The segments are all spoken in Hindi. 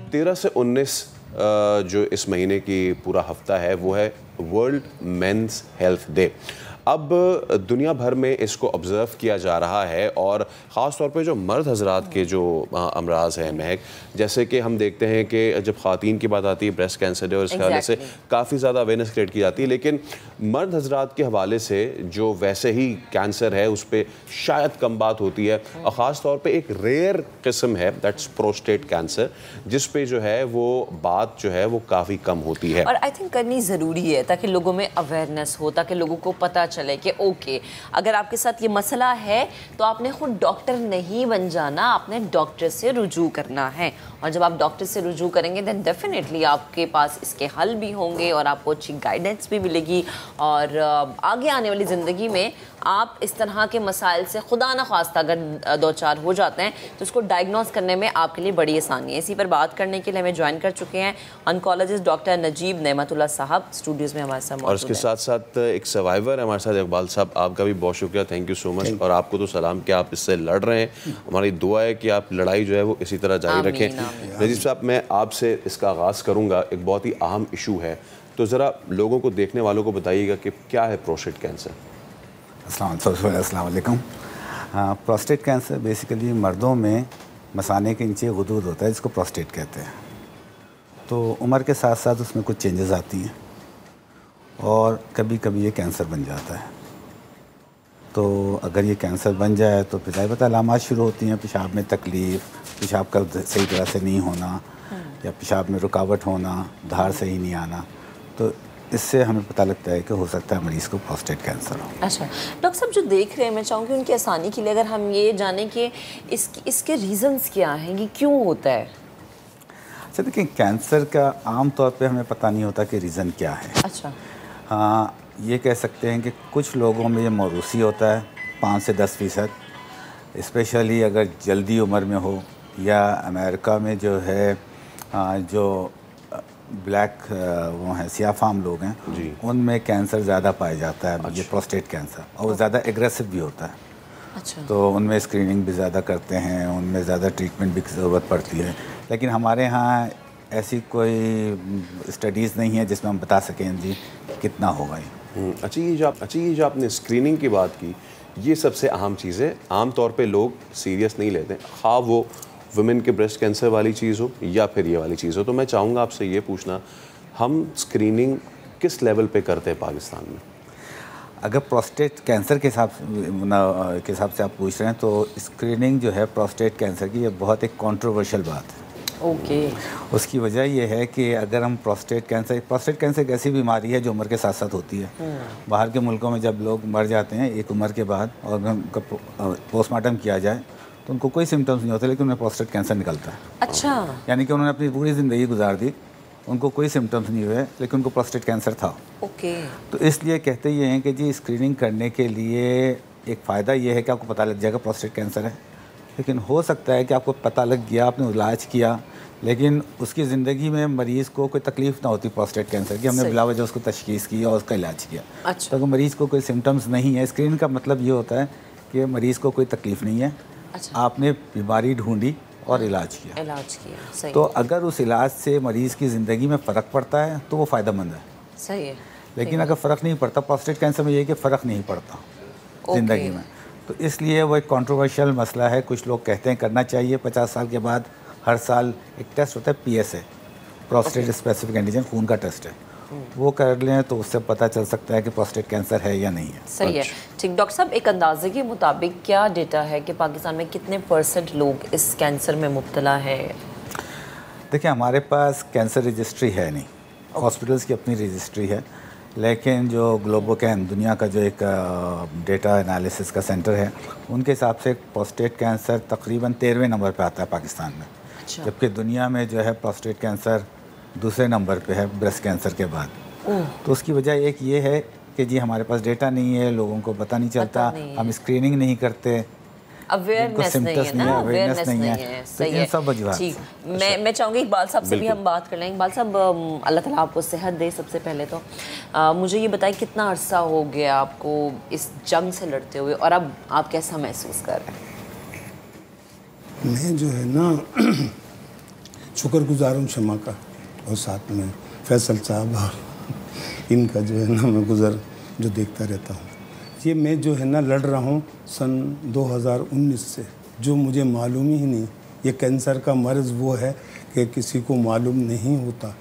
13 से 19 जो इस महीने की पूरा हफ्ता है वो है वर्ल्ड मेंस हेल्थ डे। अब दुनिया भर में इसको ऑब्ज़र्व किया जा रहा है और ख़ास तौर पे जो मर्द हज़रात के जो अमराज हैं महक, जैसे कि हम देखते हैं कि जब ख़वातीन की बात आती है ब्रेस्ट कैंसर डे और इस हवाले से काफ़ी ज़्यादा अवेयरनेस क्रिएट की जाती है, लेकिन मर्द हज़रात के हवाले से जो वैसे ही कैंसर है उस पर शायद कम बात होती है और ख़ास तौर पर एक रेयर किस्म है दैट्स प्रोस्टेट कैंसर, जिस पे जो है वो बात जो है वो काफ़ी कम होती है। और आई थिंक करनी ज़रूरी है ताकि लोगों में अवेयरनेस हो, ताकि लोगों को पता चले कि ओके अगर आपके साथ ये मसला है तो आपने खुद डॉक्टर नहीं बन जाना, आपने डॉक्टर से रुजू करना है। और जब आप डॉक्टर से रुजू करेंगे दैन डेफिनेटली आपके पास इसके हल भी होंगे और आपको अच्छी गाइडेंस भी मिलेगी और आगे आने वाली ज़िंदगी में आप इस तरह के मसाइल से खुदा न खास्ता अगर दो चार हो जाते हैं तो उसको डायग्नोस करने में आपके लिए बड़ी आसानी है। इसी पर बात करने के लिए हमें ज्वाइन कर चुके हैं ऑन्कोलॉजिस्ट डॉक्टर नजीब नेमतुल्लाह साहब स्टूडियोज़ में हमारे साथ। और इसके साथ साथ एक सर्वाइवर है हमारे साथ इकबाल साहब, आपका भी बहुत शुक्रिया, थैंक यू सो मच। और आपको तो सलाम कि आप इससे लड़ रहे हैं, हमारी दुआ है कि आप लड़ाई जो है वो इसी तरह जारी रखें। नजीब साहब, मैं आपसे इसका आगाज़ करूँगा, एक बहुत ही अहम इशू है, तो ज़रा लोगों को, देखने वालों को बताइएगा कि क्या है प्रोस्टेट कैंसर। अस्सलाम वालेकुम। प्रोस्टेट कैंसर बेसिकली मर्दों में मसाने के नीचे गुदूद होता है जिसको प्रोस्टेट कहते हैं। तो उम्र के साथ साथ उसमें कुछ चेंजेस आती हैं और कभी कभी ये कैंसर बन जाता है। तो अगर ये कैंसर बन जाए तो फिर पता अलामात शुरू होती हैं, पेशाब में तकलीफ़, पेशाब का सही तरह से नहीं होना या पेशाब में रुकावट होना, धार सही नहीं आना। तो इससे हमें पता लगता है कि हो सकता है मरीज़ को प्रोस्टेट कैंसर हो। अच्छा डॉक्टर साहब, जो देख रहे हैं मैं चाहूँगी उनकी आसानी के लिए अगर हम ये जानें कि इसके रीज़न्स क्या हैं, ये क्यों होता है। अच्छा देखिए, कैंसर का आम तौर पे हमें पता नहीं होता कि रीज़न क्या है। अच्छा हाँ, ये कह सकते हैं कि कुछ लोगों में ये मौरूसी होता है 5 से 10%, स्पेशली अगर जल्दी उम्र में हो, या अमेरिका में जो है जो ब्लैक वो हैं सियाह फाम लोग हैं उनमें कैंसर ज़्यादा पाया जाता है। ये प्रोस्टेट कैंसर, और वो ज़्यादा एग्रेसिव भी होता है। अच्छा। तो उनमें स्क्रीनिंग भी ज़्यादा करते हैं, उनमें ज़्यादा ट्रीटमेंट भी ज़रूरत पड़ती है। लेकिन हमारे यहाँ ऐसी कोई स्टडीज़ नहीं है जिसमें हम बता सकें जी कितना होगा ये। अच्छा, ये जो आपने स्क्रीनिंग की बात की, ये सबसे अहम चीज़ है। आम तौर पे लोग सीरियस नहीं लेते, ख़ास वो वुमेन के ब्रेस्ट कैंसर वाली चीज़ हो या फिर ये वाली चीज़ हो। तो मैं चाहूँगा आपसे ये पूछना, हम स्क्रीनिंग किस लेवल पे करते हैं पाकिस्तान में? अगर प्रोस्टेट कैंसर के हिसाब से आप पूछ रहे हैं तो स्क्रीनिंग जो है प्रोस्टेट कैंसर की, ये बहुत एक कंट्रोवर्शियल बात है। ओके। उसकी वजह यह है कि अगर हम प्रोस्टेट कैंसर एक ऐसी बीमारी है जो उम्र के साथ साथ होती है। बाहर के मुल्कों में जब लोग मर जाते हैं एक उम्र के बाद और उनका पोस्टमार्टम किया जाए तो उनको कोई सिम्टम्स नहीं होते, लेकिन उन्हें प्रोस्टेट कैंसर निकलता है। अच्छा। यानी कि उन्होंने अपनी पूरी ज़िंदगी गुजार दी, उनको कोई सिम्टम्स नहीं हुए, लेकिन उनको प्रोस्टेट कैंसर था। ओके। तो इसलिए कहते ये हैं कि जी स्क्रीनिंग करने के लिए एक फ़ायदा ये है कि आपको पता लग जाएगा प्रोस्टेट कैंसर है। लेकिन हो सकता है कि आपको पता लग गया, आपने इलाज किया, लेकिन उसकी ज़िंदगी में मरीज़ को कोई तकलीफ़ ना होती प्रोस्टेट कैंसर की, हमने बिला वजह उसको तशख़ीस की और उसका इलाज किया। अच्छा। तो अगर मरीज़ को कोई सिम्टम्स नहीं है, स्क्रीनिंग का मतलब ये होता है कि मरीज़ को कोई तकलीफ़ नहीं है। अच्छा। आपने बीमारी ढूंढी और इलाज किया। सही। तो अगर उस इलाज से मरीज़ की ज़िंदगी में फ़र्क पड़ता है तो वो फ़ायदेमंद है। सही है। लेकिन अगर फ़र्क नहीं पड़ता, प्रोस्टेट कैंसर में ये है कि फ़र्क नहीं पड़ता ज़िंदगी में, तो इसलिए वो एक कंट्रोवर्शियल मसला है। कुछ लोग कहते हैं करना चाहिए 50 साल के बाद। हर साल एक टेस्ट होता है PSA, प्रोस्टेट स्पेसिफिक एंटीजन, खून का टेस्ट है, वो कर लें तो उससे पता चल सकता है कि प्रोस्टेट कैंसर है या नहीं है। सही है। ठीक डॉक्टर साहब, एक अंदाजे के मुताबिक क्या डेटा है कि पाकिस्तान में कितने % लोग इस कैंसर में मुब्तला है? देखिए, हमारे पास कैंसर रजिस्ट्री है नहीं, हॉस्पिटल्स की अपनी रजिस्ट्री है, लेकिन जो ग्लोबोकैन दुनिया का जो एक डेटा एनालिसिस का सेंटर है, उनके हिसाब से प्रोस्टेट कैंसर तकरीबन 13वें नंबर पे आता है पाकिस्तान में। अच्छा। जबकि दुनिया में जो है प्रोस्टेट कैंसर दूसरे नंबर पे है ब्रेस्ट कैंसर के बाद। तो उसकी वजह एक ये है कि जी हमारे पास डेटा नहीं है, लोगों को पता नहीं चलता, हम स्क्रीनिंग नहीं करते, अवेयरनेस नहीं है ना, अवेयरनेस नहीं है। सही है। सब वजूहात। ठीक, मैं चाहूँगी इकबाल साहब से भी हम बात कर लेंगे। इकबाल साहब, अल्लाह ताला आपको सेहत दे। सबसे पहले तो मुझे ये बताएं कितना अरसा हो गया आपको इस जंग से लड़ते हुए और अब आप कैसा महसूस कर रहे हैं? मैं जो है ना शुक्रगुजार हूँ शमा का, और साथ में फैसल साहब और इनका जो है ना मैं गुज़र जो देखता रहता हूँ। ये मैं जो है ना लड़ रहा हूँ सन 2019 से, जो मुझे मालूम ही नहीं। ये कैंसर का मर्ज़ वो है कि किसी को मालूम नहीं होता।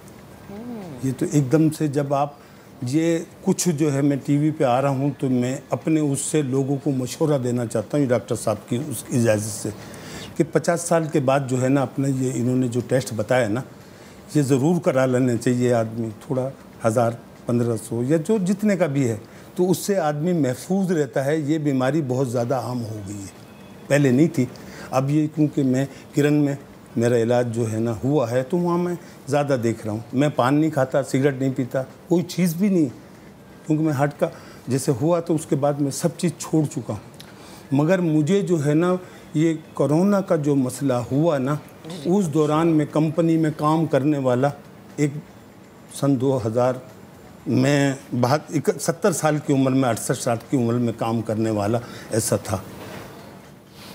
ये तो एकदम से जब आप ये कुछ जो है मैं टीवी पे आ रहा हूँ तो मैं अपने उससे लोगों को मशवरा देना चाहता हूँ डॉक्टर साहब की उस इजाज़त से कि 50 साल के बाद जो है ना अपने ये इन्होंने जो टेस्ट बताया ना, ये ज़रूर करा लेना चाहिए आदमी, थोड़ा 1000-1500 या जो जितने का भी है, तो उससे आदमी महफूज रहता है। ये बीमारी बहुत ज़्यादा आम हो गई है, पहले नहीं थी। अब ये क्योंकि मैं किरण में मेरा इलाज जो है ना हुआ है तो वहाँ मैं ज़्यादा देख रहा हूँ। मैं पान नहीं खाता, सिगरेट नहीं पीता, कोई चीज़ भी नहीं, क्योंकि मैं हार्ट का जैसे हुआ तो उसके बाद मैं सब चीज़ छोड़ चुका हूँ। मगर मुझे जो है ना ये कोरोना का जो मसला हुआ ना, उस दौरान मैं कंपनी में काम करने वाला एक सन 2000 में 70 साल की उम्र में 68-60 की उम्र में काम करने वाला ऐसा था,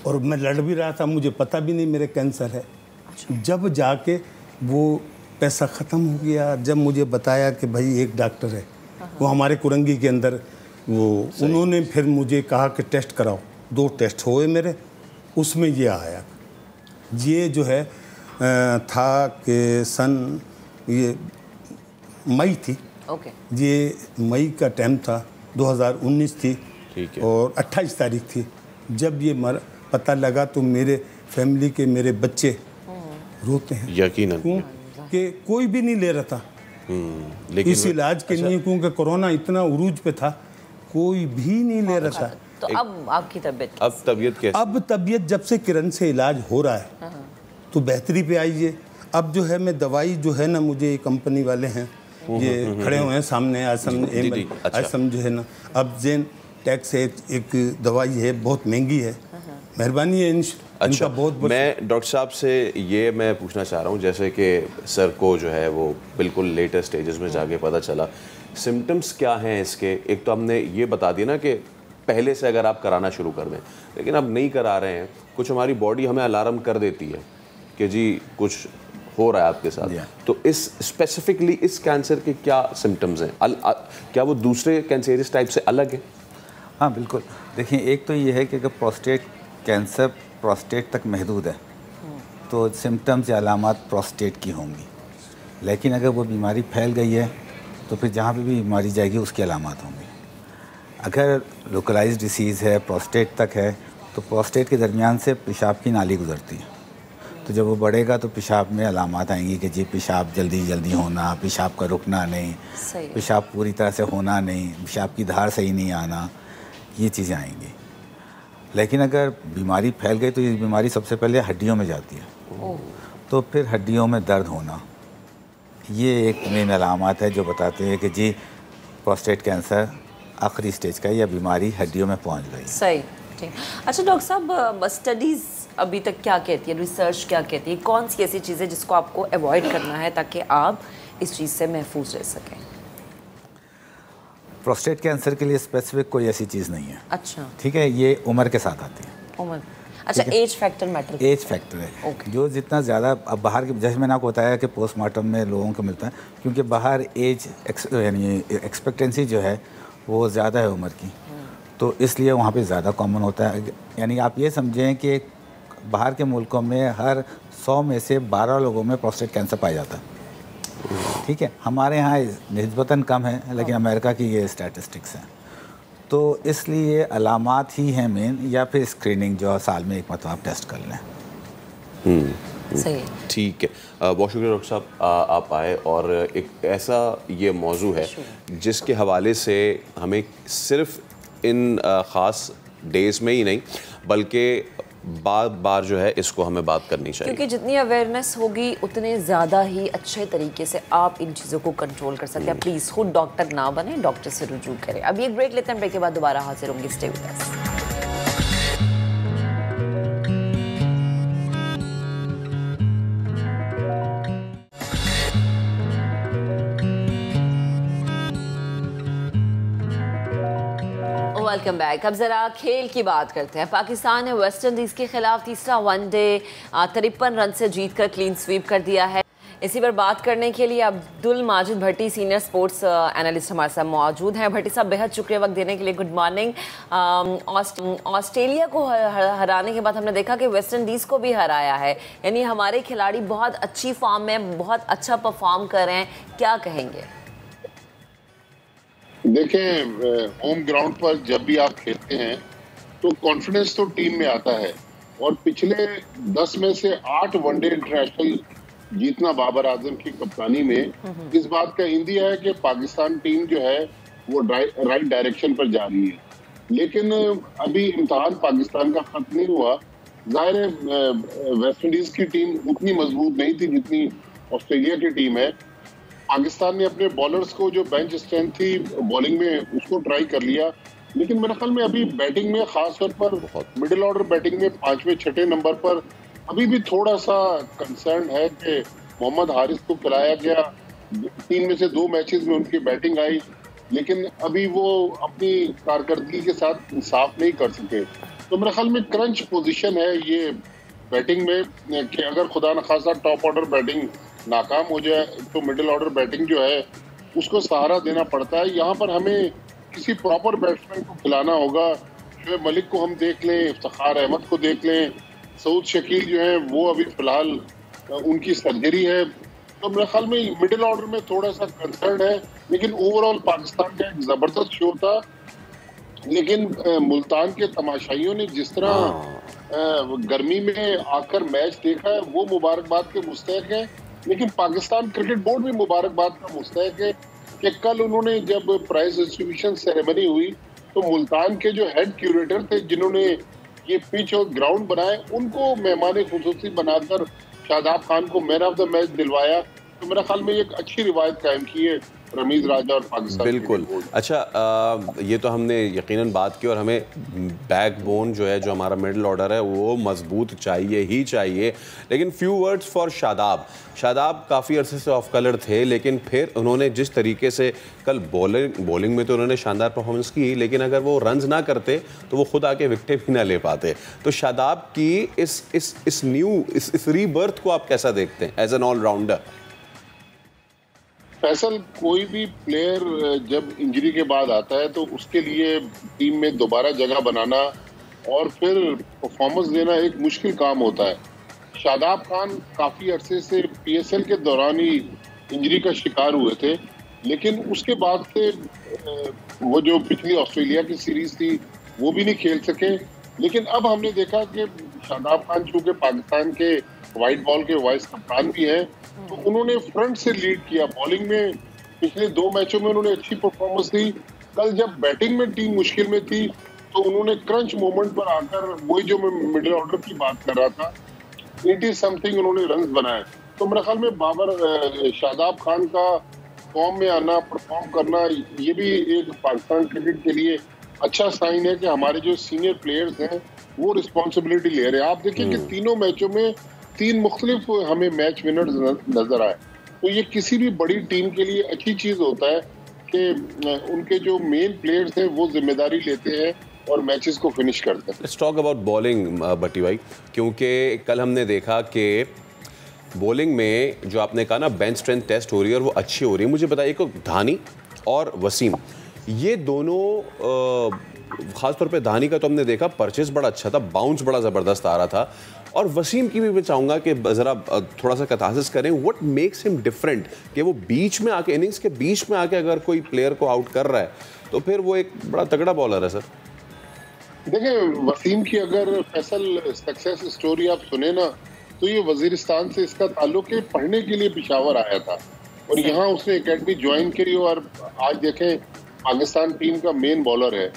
और मैं लड़ भी रहा था, मुझे पता भी नहीं मेरे कैंसर है। जब जाके वो पैसा ख़त्म हो गया, जब मुझे बताया कि भाई एक डॉक्टर है वो हमारे कुरंगी के अंदर, वो उन्होंने फिर मुझे कहा कि टेस्ट कराओ। 2 टेस्ट हुए मेरे, उसमें ये आया। ये जो है था कि सन ये मई थी, ये मई का टाइम था, 2019 थी, और 28 तारीख थी। जब ये पता लगा तो मेरे फैमिली के मेरे बच्चे रोते हैं यकीनन, कि कोई भी नहीं ले रहा था लेकिन इस इलाज के लिए, क्योंकि कोरोना इतना उरूज पे था, कोई भी नहीं ले रहा था। तो अब आपकी तबीयत, अब तबीयत कैसी? अब तबीयत जब से किरण से इलाज हो रहा है तो बेहतरी पे आई है। अब जो है मैं दवाई जो है ना, मुझे कंपनी वाले हैं ये खड़े हुए हैं सामने, आसम जो है ना, अब जेन टैक्स एक दवाई है, बहुत महंगी है, मेहरबानी है इनका बहुत। मैं डॉक्टर साहब से ये मैं पूछना चाह रहा हूँ, जैसे कि सर को जो है वो बिल्कुल लेटर स्टेजेस में जाके पता चला, सिम्टम्स क्या हैं इसके? एक तो हमने ये बता दिया ना कि पहले से अगर आप कराना शुरू कर दें, लेकिन अब नहीं करा रहे हैं, कुछ हमारी बॉडी हमें अलार्म कर देती है कि जी कुछ हो रहा है आपके साथ। तो इस स्पेसिफिकली इस कैंसर के क्या सिम्टम्स हैं? क्या वो दूसरे कैंसरियस टाइप से अलग है? हाँ बिल्कुल। देखिए, एक तो ये है कि अगर प्रोस्टेट कैंसर प्रोस्टेट तक महदूद है तो सिम्टम्स या अलामात प्रोस्टेट की होंगी, लेकिन अगर वो बीमारी फैल गई है तो फिर जहाँ पे भी बीमारी जाएगी उसकी अलामात होंगी। अगर लोकलाइज्ड डिसीज़ है, प्रोस्टेट तक है, तो प्रोस्टेट के दरमियान से पेशाब की नाली गुजरती है, तो जब वो बढ़ेगा तो पेशाब में अलामात आएंगी कि जी पेशाब जल्दी जल्दी होना, पेशाब का रुकना नहीं, पेशाब पूरी तरह से होना नहीं, पेशाब की धार सही नहीं आना, ये चीज़ें आएंगी। लेकिन अगर बीमारी फैल गई तो ये बीमारी सबसे पहले हड्डियों में जाती है, तो फिर हड्डियों में दर्द होना, ये एक मेन अलामात है जो बताते हैं कि जी प्रोस्टेट कैंसर आखिरी स्टेज का या बीमारी हड्डियों में पहुंच गई। सही, ठीक। अच्छा डॉक्टर साहब, स्टडीज़ अभी तक क्या कहती है, रिसर्च क्या कहती है, कौन सी ऐसी चीज़ें जिसको आपको अवॉइड करना है ताकि आप इस चीज़ से महफूज रह सकें? प्रोस्टेट कैंसर के लिए स्पेसिफिक कोई ऐसी चीज़ नहीं है। अच्छा, ठीक है, ये उम्र के साथ आती है। उम्र, अच्छा, age factor matter, age factor है। जो जितना ज़्यादा अब बाहर के, जैसे मैंने आपको बताया कि पोस्टमार्टम में लोगों को मिलता है, क्योंकि बाहर एज यानी एक्सपेक्टेंसी जो है वो ज़्यादा है उम्र की, तो इसलिए वहाँ पे ज़्यादा कॉमन होता है। यानी आप ये समझें कि बाहर के मुल्कों में हर 100 में से 12 लोगों में प्रोस्टेट कैंसर पाया जाता है। ठीक है, हमारे यहाँ निस्बतन कम है, लेकिन अमेरिका की ये स्टैटिस्टिक्स हैं। तो इसलिए अलामात ही हैं मेन, या फिर स्क्रीनिंग जो साल में एक मरतबा आप टेस्ट कर लें। सही, ठीक है। बहुत शुक्रिया डॉक्टर साहब, आप आए, और एक ऐसा ये मौजू है जिसके हवाले से हमें सिर्फ इन ख़ास डेज़ में ही नहीं बल्कि बार बार जो है इसको हमें बात करनी चाहिए, क्योंकि जितनी अवेयरनेस होगी उतने ज़्यादा ही अच्छे तरीके से आप इन चीज़ों को कंट्रोल कर सकते हैं। प्लीज़ खुद डॉक्टर ना बने, डॉक्टर से रुजू करें। अभी एक ब्रेक लेते हैं, ब्रेक के बाद दोबारा हाजिर होंगे। Stay with us. Welcome back. अब जरा खेल की बात करते हैं। पाकिस्तान ने वेस्ट इंडीज के खिलाफ तीसरा वनडे 53 रन से जीतकर क्लीन स्वीप कर दिया है। इसी पर बात करने के लिए अब्दुल माजिद भट्टी सीनियर स्पोर्ट्स एनालिस्ट हमारे साथ मौजूद हैं। भट्टी साहब, बेहद शुक्रिया वक्त देने के लिए। Good morning. ऑस्ट्रेलिया को हराने के बाद हमने देखा कि वेस्ट इंडीज़ को भी हराया है, यानी हमारे खिलाड़ी बहुत अच्छी फॉर्म में, बहुत अच्छा परफॉर्म कर रहे हैं, क्या कहेंगे? देखें, होम ग्राउंड पर जब भी आप खेलते हैं तो कॉन्फिडेंस तो टीम में आता है, और पिछले 10 में से 8 वनडे इंटरनेशनल जीतना बाबर आजम की कप्तानी में इस बात का इंदिया है कि पाकिस्तान टीम जो है वो राइट डायरेक्शन पर जा रही है। लेकिन अभी इम्तिहान पाकिस्तान का खत्म नहीं हुआ। जाहिर है वेस्ट इंडीज की टीम उतनी मजबूत नहीं थी जितनी ऑस्ट्रेलिया की टीम है। पाकिस्तान ने अपने बॉलर्स को जो बेंच स्ट्रेंथ थी बॉलिंग में उसको ट्राई कर लिया, लेकिन मेरे ख्याल में अभी बैटिंग में खासतौर पर मिडिल ऑर्डर बैटिंग में 5वें 6ठे नंबर पर अभी भी थोड़ा सा कंसर्न है कि मोहम्मद हारिस को खिलाया गया, 3 में से 2 मैचेस में उनकी बैटिंग आई, लेकिन अभी वो अपनी कारकर्दगी के साथ इंसाफ नहीं कर सके। तो मेरे ख्याल में क्रंच पोजीशन है ये बैटिंग में कि अगर खुदा न खासा टॉप ऑर्डर बैटिंग नाकाम हो जाए तो मिडिल ऑर्डर बैटिंग जो है उसको सहारा देना पड़ता है। यहाँ पर हमें किसी प्रॉपर बैट्समैन को खिलाना होगा। शोएब मलिक को हम देख लें, इफ्तिखार अहमद को देख लें, सऊद शकील जो है वो अभी फिलहाल उनकी सर्जरी है। तो मेरे ख्याल में मिडिल ऑर्डर में थोड़ा सा कंसर्न है, लेकिन ओवरऑल पाकिस्तान का एक जबरदस्त शो था। लेकिन मुल्तान के तमाशाइयों ने जिस तरह गर्मी में आकर मैच देखा है वो मुबारकबाद के मुस्तहक है, लेकिन पाकिस्तान क्रिकेट बोर्ड भी मुबारकबाद का मुस्तहक है कि कल उन्होंने जब प्राइज डिस्ट्रीब्यूशन सेरेमनी हुई तो मुल्तान के जो हेड क्यूरेटर थे जिन्होंने ये पिच और ग्राउंड बनाए उनको मेहमान खुसूसी बनाकर शादाब खान को मैन ऑफ द मैच दिलवाया। तो मेरा ख्याल में एक अच्छी रिवायत कायम की है रमीज राजा और पाकिस्तान। बिल्कुल। अच्छा, ये तो हमने यकीनन बात की, और हमें बैकबोन जो है, जो हमारा मिडिल ऑर्डर है वो मजबूत चाहिए ही चाहिए। लेकिन few words for Shadab. Shadab काफ़ी अरसे से ऑफ कलर थे, लेकिन फिर उन्होंने जिस तरीके से कल बॉलिंग में तो उन्होंने शानदार परफॉर्मेंस की, लेकिन अगर वो रन्स ना करते तो वो खुद आके विकेट भी ना ले पाते। तो शादाब की इस रीबर्थ को आप कैसा देखते हैं एज एन ऑलराउंडर? फैसल, कोई भी प्लेयर जब इंजरी के बाद आता है तो उसके लिए टीम में दोबारा जगह बनाना और फिर परफॉर्मेंस देना एक मुश्किल काम होता है। शादाब खान काफ़ी अरसे से पीएसएल के दौरान ही इंजरी का शिकार हुए थे, लेकिन उसके बाद से वो जो पिछली ऑस्ट्रेलिया की सीरीज थी वो भी नहीं खेल सके। लेकिन अब हमने देखा कि शादाब खान चूँकि पाकिस्तान के वाइट बॉल के वाइस कप्तान भी हैं, तो उन्होंने फ्रंट से लीड किया। बॉलिंग में पिछले 2 मैचों में उन्होंने अच्छी परफॉर्मेंस दी। कल जब बैटिंग में टीम मुश्किल में थी तो उन्होंने क्रंच मोमेंट पर आकर, वही जो मैं मिडिल ऑर्डर की बात कर रहा था, 80 समथिंग उन्होंने रन्स बनाए। तो मेरे ख्याल में शादाब खान का फॉर्म में आना, परफॉर्म करना, ये भी एक पाकिस्तान क्रिकेट के लिए अच्छा साइन है कि हमारे जो सीनियर प्लेयर्स हैं वो रिस्पॉन्सिबिलिटी ले रहे हैं। आप देखिए कि तीनों मैचों में 3 मुख्तलिफ हमें मैच विनर्स नजर आए। तो ये किसी भी बड़ी टीम के लिए अच्छी चीज होता है कि उनके जो मेन प्लेयर्स हैं वो जिम्मेदारी लेते हैं और मैचेस को फिनिश करते हैं। लेट्स टॉक अबाउट बॉलिंग भट्टी भाई, क्योंकि कल हमने देखा कि बॉलिंग में जो आपने कहा ना बेंच स्ट्रेंथ टेस्ट हो रही है और वो अच्छी हो रही है। मुझे बताइए कि धानी और वसीम, ये दोनों खासतौर पे धानी का तो हमने देखा परचेस बड़ा अच्छा था, बाउंस बड़ा ज़बरदस्त आ रहा था, और वसीम की भी मैं चाहूँगा कि ज़रा थोड़ा सा कथासिस करें, व्हाट मेक्स हिम डिफरेंट, कि वो बीच में आके, इनिंग्स के बीच में आके अगर कोई प्लेयर को आउट कर रहा है तो फिर वो एक बड़ा तगड़ा बॉलर है। सर देखें, वसीम की अगर फैसल सक्सेस स्टोरी आप सुने ना तो ये वजीरिस्तान से इसका ताल्लुक है, पढ़ने के लिए पेशावर आया था और यहाँ उसने एकेडमी ज्वाइन करी और आज देखें पाकिस्तान टीम का मेन बॉलर है।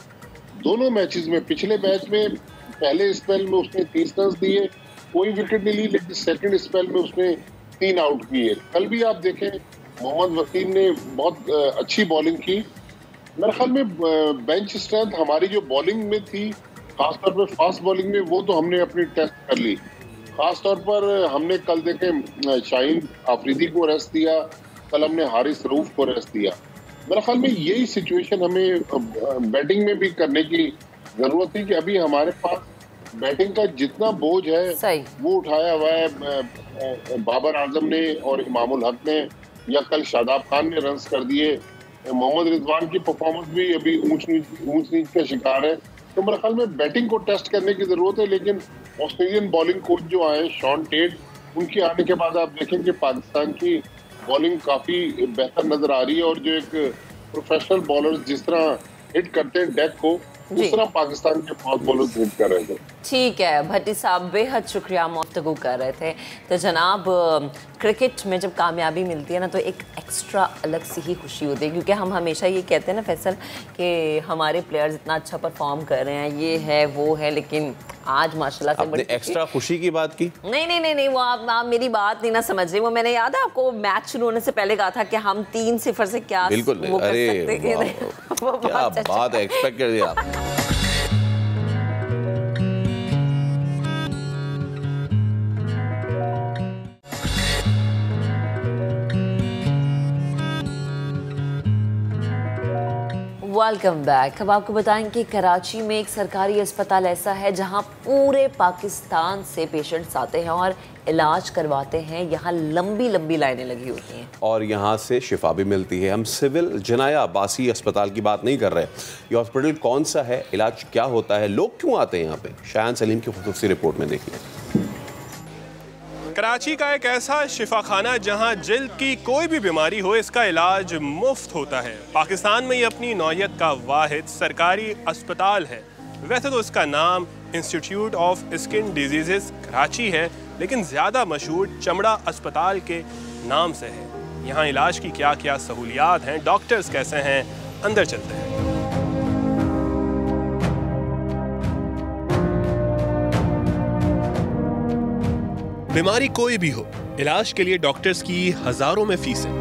दोनों मैचेस में, पिछले मैच में पहले स्पेल में उसने 30 रन दिए, कोई विकेट नहीं ली, लेकिन सेकंड स्पेल में उसने 3 आउट किए। कल भी आप देखें मोहम्मद वसीम ने बहुत अच्छी बॉलिंग की। मेरे ख्याल में बेंच स्ट्रेंथ हमारी जो बॉलिंग में थी, खासतौर पर फास्ट बॉलिंग में, वो तो हमने अपनी टेस्ट कर ली। खासतौर पर हमने कल देखे शाहीन आफरीदी को रेस्ट दिया, कल हमने हारिस रऊफ को रेस्ट दिया। मेरे ख्याल में यही सिचुएशन हमें बैटिंग में भी करने की जरूरत थी कि अभी हमारे पास बैटिंग का जितना बोझ है वो उठाया हुआ है बाबर आजम ने और इमामुल हक ने, या कल शादाब खान ने रन्स कर दिए। मोहम्मद रिजवान की परफॉर्मेंस भी अभी ऊंच नीच का शिकार है। तो मेरे ख्याल में बैटिंग को टेस्ट करने की जरूरत है। लेकिन ऑस्ट्रेलियन बॉलिंग कोच जो आए शॉन टेट, उनके आने के बाद आप देखें कि पाकिस्तान की बॉलिंग काफी बेहतर नजर आ रही है, और जो एक प्रोफेशनल बॉलर जिस तरह हिट करते हैं डेक को, उस तरह पाकिस्तान के फास्ट बॉलर्स हिट कर रहे थे। ठीक है भट्टी साहब, बेहद शुक्रिया, गुफ्तगू कर रहे थे। तो जनाब, क्रिकेट में जब कामयाबी मिलती है ना तो एक एक्स्ट्रा अलग सी ही खुशी होती है, क्योंकि हम हमेशा ये कहते हैं ना फैसल कि हमारे प्लेयर्स इतना अच्छा परफॉर्म कर रहे हैं, ये है वो है, लेकिन आज माशाल्लाह से बड़ी एक्स्ट्रा खुशी की बात की। नहीं, वो आप मेरी बात नहीं ना समझ रहे। वो मैंने याद है आपको मैच शुरू होने से पहले कहा था कि हम 3-0 से क्या बिल्कुल वो अरे कर सकते हैं। क्या बात है, एक्सपेक्ट कर दिया आप। Welcome back. अब आपको बताएं कि कराची में एक सरकारी अस्पताल ऐसा है जहां पूरे पाकिस्तान से पेशेंट्स आते हैं और इलाज करवाते हैं। यहाँ लंबी लंबी लाइनें लगी होती हैं और यहाँ से शिफा भी मिलती है। हम सिविल जनाया अब्बासी अस्पताल की बात नहीं कर रहे। ये हॉस्पिटल कौन सा है, इलाज क्या होता है, लोग क्यों आते हैं यहाँ पे, शायान सलीम की खूबसूरती रिपोर्ट में देखिए। कराची का एक ऐसा शिफाखाना जहां जिल्द की कोई भी बीमारी हो इसका इलाज मुफ्त होता है। पाकिस्तान में ये अपनी नौयत का वाहिद सरकारी अस्पताल है। वैसे तो इसका नाम institute of skin diseases Karachi है, लेकिन ज़्यादा मशहूर चमड़ा अस्पताल के नाम से है। यहाँ इलाज की क्या क्या सहूलियात हैं, डॉक्टर्स कैसे हैं, अंदर चलते हैं। बीमारी कोई भी हो, इलाज के लिए डॉक्टर्स की हजारों में फीसें,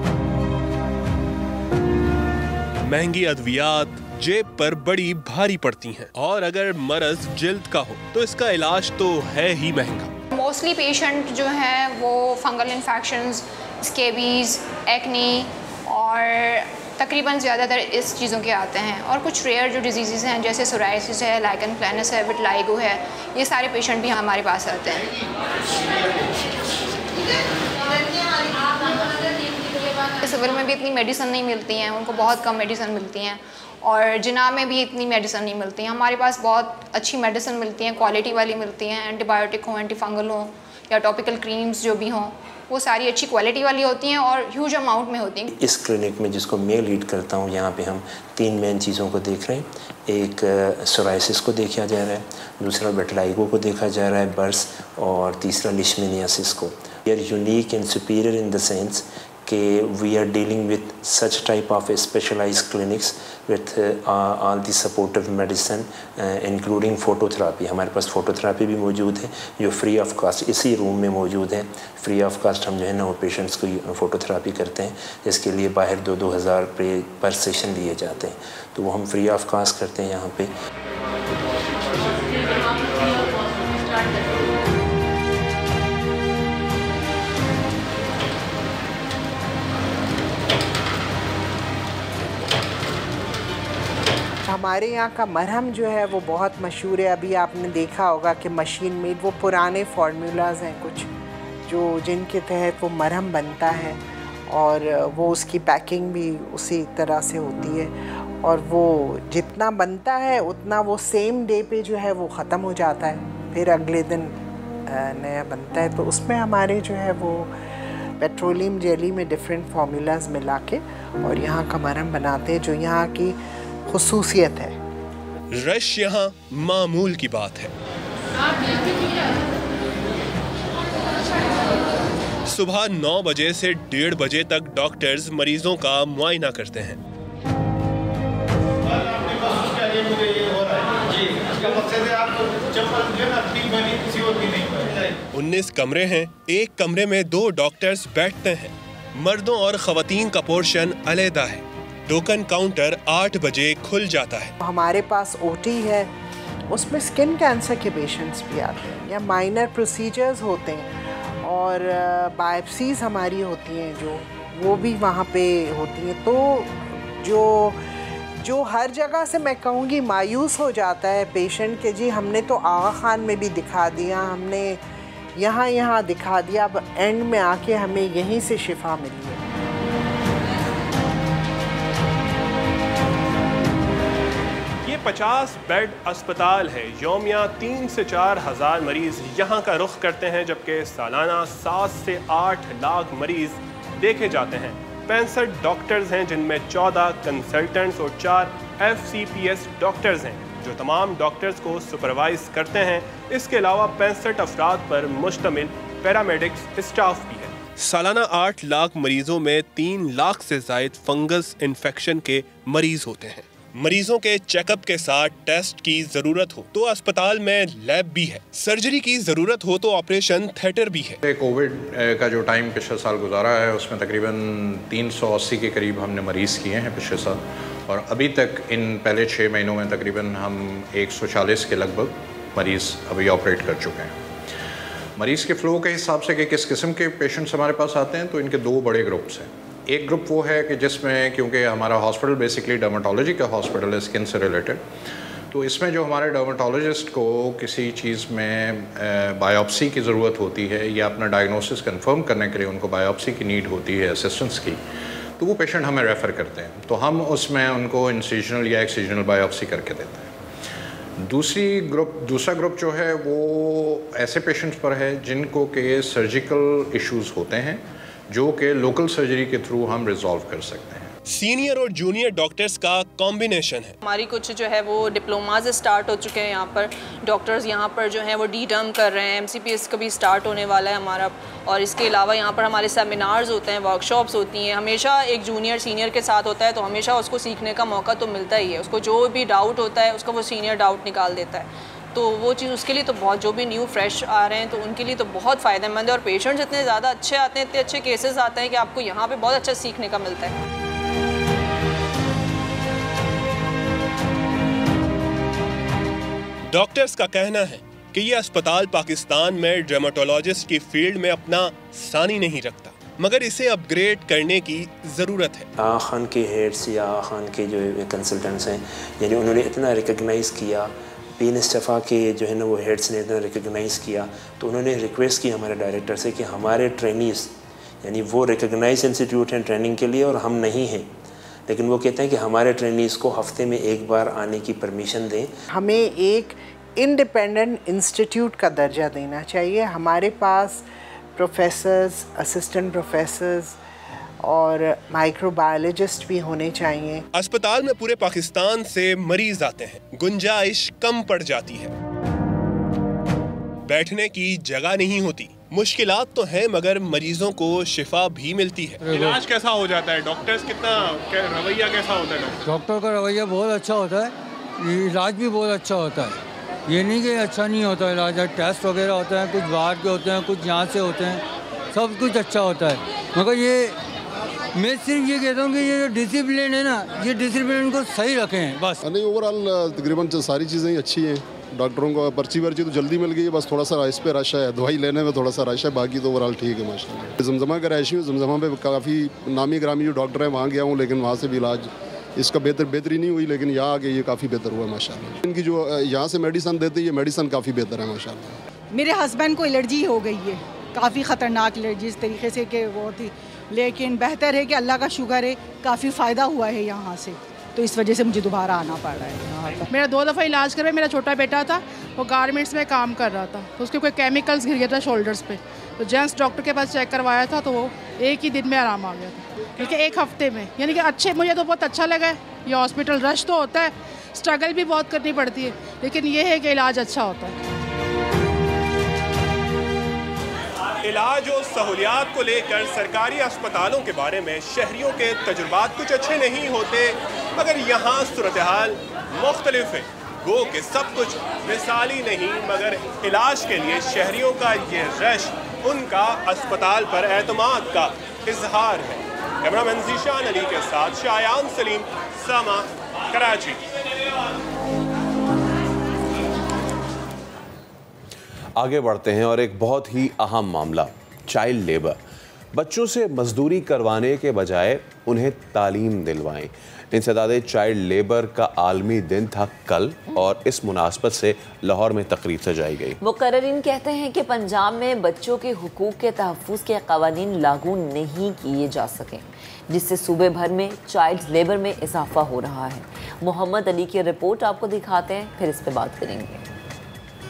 महंगी अद्वियात जेब पर बड़ी भारी पड़ती हैं, और अगर मर्ज जिल्द का हो तो इसका इलाज तो है ही महंगा। मोस्टली पेशेंट जो हैं वो फंगल इन्फेक्शंस, स्केबीज, एक्नी और तकरीबन ज़्यादातर इस चीज़ों के आते हैं। और कुछ रेयर जो डिजीज़ हैं जैसे सोराइसिस है, लाइकन प्लानस है, विटिलिगो है, ये सारे पेशेंट भी हमारे पास आते हैं। सिविल में भी इतनी मेडिसिन नहीं मिलती हैं, उनको बहुत कम मेडिसिन मिलती हैं, और जिना में भी इतनी मेडिसिन नहीं मिलती हैं। हमारे पास बहुत अच्छी मेडिसिन मिलती हैं, क्वालिटी वाली मिलती हैं, एंटीबायोटिक हो, एंटीफंगल हो, या टॉपिकल क्रीम्स जो भी हों, वो सारी अच्छी क्वालिटी वाली होती हैं और ह्यूज अमाउंट में होती हैं। इस क्लिनिक में जिसको मैं लीड करता हूँ, यहाँ पे हम 3 मेन चीज़ों को देख रहे हैं। एक सोराइसिस को देखा जा रहा है, दूसरा विटिलिगो को देखा जा रहा है, बर्स, और तीसरा लिशमेनियासिस को। We are unique and superior in the sense कि we are dealing with such type of specialised clinics with all the supportive medicine including phototherapy. हमारे पास फ़ोटोथेरापी भी मौजूद है जो फ्री ऑफ कास्ट इसी रूम में मौजूद है। फ्री ऑफ कास्ट हम जो है ना वो पेशेंट्स को फ़ोटोथेरापी करते हैं, जिसके लिए बाहर 2-2 हज़ार रुपये पर सेशन लिए जाते हैं, तो वो हम फ्री ऑफ कास्ट करते हैं यहाँ पे। हमारे यहाँ का मरहम जो है वो बहुत मशहूर है। अभी आपने देखा होगा कि मशीन मेड वो पुराने फार्मूलाज हैं कुछ जो जिनके तहत वो मरहम बनता है, और वो उसकी पैकिंग भी उसी तरह से होती है, और वो जितना बनता है उतना वो सेम डे पे जो है वो ख़त्म हो जाता है, फिर अगले दिन नया बनता है। तो उसमें हमारे जो है वो पेट्रोलियम जेली में डिफरेंट फार्मूलाज मिला के और यहाँ का मरहम बनाते हैं, जो यहाँ की खुसूसियत है। रश यहाँ मामूल की बात है। सुबह 9 बजे से 1:30 बजे तक डॉक्टर्स मरीजों का मुआयना करते हैं। नहीं 19 कमरे हैं, एक कमरे में 2 डॉक्टर्स बैठते हैं। मर्दों और खवातीन का पोर्शन अलहदा है। टोकन काउंटर 8 बजे खुल जाता है। हमारे पास ओटी है, उसमें स्किन कैंसर के पेशेंट्स भी आते हैं, या माइनर प्रोसीजर्स होते हैं, और बायोप्सीज हमारी होती हैं जो वो भी वहाँ पे होती हैं। तो जो हर जगह से मैं कहूँगी मायूस हो जाता है पेशेंट के, जी हमने तो आगा खान में भी दिखा दिया, हमने यहाँ दिखा दिया, अब एंड में आके हमें यहीं से शिफा मिली है। ये 50 बेड अस्पताल है। यौमिया 3 से 4 हज़ार मरीज़ यहाँ का रुख करते हैं, जबकि सालाना 7 से 8 लाख मरीज़ देखे जाते हैं। 65 डॉक्टर्स हैं, जिनमें 14 कंसल्टेंट्स और 4 FCPS डॉक्टर्स हैं, जो तमाम डॉक्टर्स को सुपरवाइज करते हैं। इसके अलावा 65 अफराद पर मुश्तमिल पैरामेडिक्स स्टाफ भी है। सालाना 8 लाख मरीजों में 3 लाख से ज़ायद फंगस इन्फेक्शन के मरीज होते हैं। मरीजों के चेकअप के साथ टेस्ट की जरूरत हो तो अस्पताल में लैब भी है, सर्जरी की जरूरत हो तो ऑपरेशन थिएटर भी है। कोविड का जो टाइम पिछले साल गुजारा है उसमें तकरीबन 380 के करीब हमने मरीज़ किए हैं पिछले साल, और अभी तक इन पहले 6 महीनों में तकरीबन हम 140 के लगभग मरीज़ अभी ऑपरेट कर चुके हैं। मरीज़ के फ़्लो के हिसाब से कि किस किस्म के पेशेंट्स हमारे पास आते हैं, तो इनके 2 बड़े ग्रुप्स हैं। एक ग्रुप वो है कि जिसमें, क्योंकि हमारा हॉस्पिटल बेसिकली डर्मेटोलॉजी का हॉस्पिटल है, स्किन से रिलेटेड, तो इसमें जो हमारे डर्मेटोलॉजिस्ट को किसी चीज़ में बायोप्सी की ज़रूरत होती है या अपना डायग्नोसिस कंफर्म करने के लिए उनको बायोप्सी की नीड होती है, असिस्टेंस की, तो वो पेशेंट हमें रेफ़र करते हैं, तो हम उसमें उनको इंसिजनल या एक्सिजनल बायोप्सी करके देते हैं। दूसरा ग्रुप जो है वो ऐसे पेशेंट्स पर है जिनको के सर्जिकल इश्यूज़ होते हैं, जो कि लोकल सर्जरी के थ्रू हम रिजॉल्व कर सकते हैं। सीनियर और जूनियर डॉक्टर्स का कॉम्बिनेशन है। हमारी कुछ जो है वो डिप्लोमाज स्टार्ट हो चुके हैं यहाँ पर, डॉक्टर्स यहाँ पर जो है वो डी-टर्म कर रहे हैं, MCPS का भी स्टार्ट होने वाला है हमारा, और इसके अलावा यहाँ पर हमारे सेमिनार्स होते हैं, वर्कशॉप्स होती हैं। हमेशा एक जूनियर सीनियर के साथ होता है, तो हमेशा उसको सीखने का मौका तो मिलता ही है। उसको जो भी डाउट होता है उसका वो सीनियर डाउट निकाल देता है, तो वो चीज़ उसके लिए तो बहुत, जो भी न्यू फ्रेश आ रहे हैं तो उनके लिए तो बहुत फ़ायदेमंद है। और पेशेंट्स इतने ज़्यादा अच्छे आते हैं, इतने अच्छे केसेस आते हैं कि आपको यहाँ पे बहुत अच्छा सीखने का मिलता है। डॉक्टर्स का कहना है कि ये अस्पताल पाकिस्तान में डर्मेटोलॉजिस्ट की फील्ड में अपना सानी नहीं रखता, मगर इसे अपग्रेड करने की ज़रूरत है। आगा खान के हेड्स या आगा खान के जो कंसल्टेंट्स हैं, यानी उन्होंने इतना रिकग्नाइज़ किया, पीन स्टफ़ा के जो है ना वो हेड्स ने इतना रिकग्नाइज़ किया, तो उन्होंने रिक्वेस्ट की हमारे डायरेक्टर से कि हमारे ट्रेनीज़, यानी वो रिकग्नाइज इंस्टीट्यूट हैं ट्रेनिंग के लिए और हम नहीं हैं, लेकिन वो कहते हैं कि हमारे ट्रेनीज़ को हफ्ते में 1 बार आने की परमिशन दें। हमें एक इंडिपेंडेंट इंस्टीट्यूट का दर्जा देना चाहिए। हमारे पास प्रोफेसर्स, असिस्टेंट प्रोफेसर्स और माइक्रोबायोलॉजिस्ट भी होने चाहिए। अस्पताल में पूरे पाकिस्तान से मरीज आते हैं, गुंजाइश कम पड़ जाती है, बैठने की जगह नहीं होती, मुश्किलात तो हैं मगर मरीजों को शिफा भी मिलती है। इलाज कैसा हो जाता है? डॉक्टर्स कितना रवैया कैसा होता है? डॉक्टर का रवैया बहुत अच्छा होता है, इलाज भी बहुत अच्छा होता है। ये नहीं कि अच्छा नहीं होता इलाज, टेस्ट वगैरह होते हैं, कुछ बाहर के होते हैं, कुछ यहाँ से होते हैं, सब कुछ अच्छा होता है। मगर ये मैं सिर्फ ये कहता हूँ कि ये जो डिसिप्लिन है ना, ये डिसिप्लिन को सही रखें बस। नहीं, ओवरऑल तकरीबन सारी चीज़ें अच्छी हैं। डॉक्टरों को पर्ची तो जल्दी मिल गई है, बस थोड़ा सा इस पे रश है, दवाई लेने में थोड़ा सा रश है, बाकी तो ओवरऑल ठीक है माशाल्लाह। जमजमा का रैशी हूँ, जमजमा पे काफ़ी नामी ग्रामी जो डॉक्टर हैं वहाँ गया हूँ, लेकिन वहाँ से भी इलाज इसका बेहतरी नहीं हुई, लेकिन यहाँ आके ये काफ़ी बेहतर हुआ माशाल्लाह। इनकी जो यहाँ से मेडिसन देते हैं, ये मेडिसन काफ़ी बेहतर है माशाल्लाह। मेरे हस्बैंड को एलर्जी हो गई है, काफ़ी ख़तरनाक एलर्जी इस तरीके से कि वो थी, लेकिन बेहतर है कि अल्लाह का शुक्र है काफ़ी फ़ायदा हुआ है यहाँ से, तो इस वजह से मुझे दोबारा आना पड़ रहा है यहाँ पर। मेरा 2 दफ़ा इलाज करवाया। मेरा छोटा बेटा था, वो गारमेंट्स में काम कर रहा था, तो उसके कोई केमिकल्स गिर गया था शोल्डर्स पे, तो जेंट्स डॉक्टर के पास चेक करवाया था, तो वो 1 ही दिन में आराम आ गया था, क्योंकि 1 हफ्ते में, यानी कि अच्छे, मुझे तो बहुत अच्छा लगा है। ये हॉस्पिटल रश तो होता है, स्ट्रगल भी बहुत करनी पड़ती है, लेकिन ये है कि इलाज अच्छा होता है। इलाज और सहूलियात को लेकर सरकारी अस्पतालों के बारे में शहरियों के तजुर्बात कुछ अच्छे नहीं होते, मगर यहाँ सूरत हाल मुख्तलिफ है। गो कि सब कुछ मिसाली नहीं, मगर इलाज के लिए शहरियों का ये रश उनका अस्पताल पर एतमाद का इजहार है। कैमरामैन ज़ीशान अली के साथ शायान सलीम, सामा, कराची। आगे बढ़ते हैं और एक बहुत ही अहम मामला, चाइल्ड लेबर। बच्चों से मजदूरी करवाने के बजाय उन्हें तालीम दिलवाएं। इंसदादे चाइल्ड लेबर का आलमी दिन था कल और इस मुनासबत से लाहौर में तकरीब सजाई गई। मुकर्रिरीन कहते हैं कि पंजाब में बच्चों के हुकूक के तहफ़्फ़ुज़ के क़वानीन लागू नहीं किए जा सके, जिससे सूबे भर में चाइल्ड लेबर में इजाफा हो रहा है। मोहम्मद अली की रिपोर्ट आपको दिखाते हैं, फिर इस पर बात करेंगे।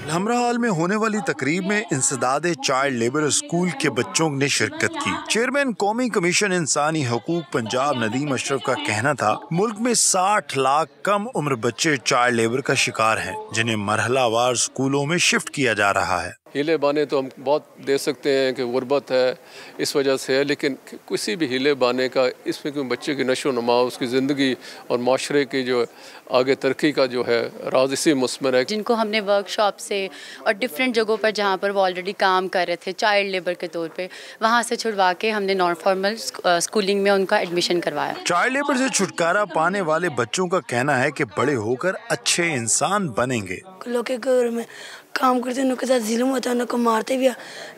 हमरा हॉल में होने वाली तकरीब में इंसदादे चाइल्ड लेबर स्कूल के बच्चों ने शिरकत की। चेयरमैन कौमी कमीशन इंसानी हकूक पंजाब नदीम अशरफ का कहना था मुल्क में 60 लाख कम उम्र बच्चे चाइल्ड लेबर का शिकार हैं, जिन्हें मरहलावार स्कूलों में शिफ्ट किया जा रहा है। हीले बाने तो हम बहुत दे सकते हैं कि गुर्बत है इस वजह से है, लेकिन किसी भी हीले बाने का इसमें क्यों बच्चे की नशो नुमा, उसकी ज़िंदगी और माशरे की जो आगे तरक्की का जो है राज इसी मुस्मर है। जिनको हमने वर्कशॉप से और डिफरेंट जगहों पर जहाँ पर वो ऑलरेडी काम कर रहे थे चाइल्ड लेबर के तौर पे, वहाँ से छुड़वा के हमने नॉन फॉर्मल स्कूलिंग में उनका एडमिशन करवाया। चाइल्ड लेबर से छुटकारा पाने वाले बच्चों का कहना है कि बड़े होकर अच्छे इंसान बनेंगे। लोग के घर में काम करते हैं, उनके साथ जुल्म होता है, उनको मारते भी है।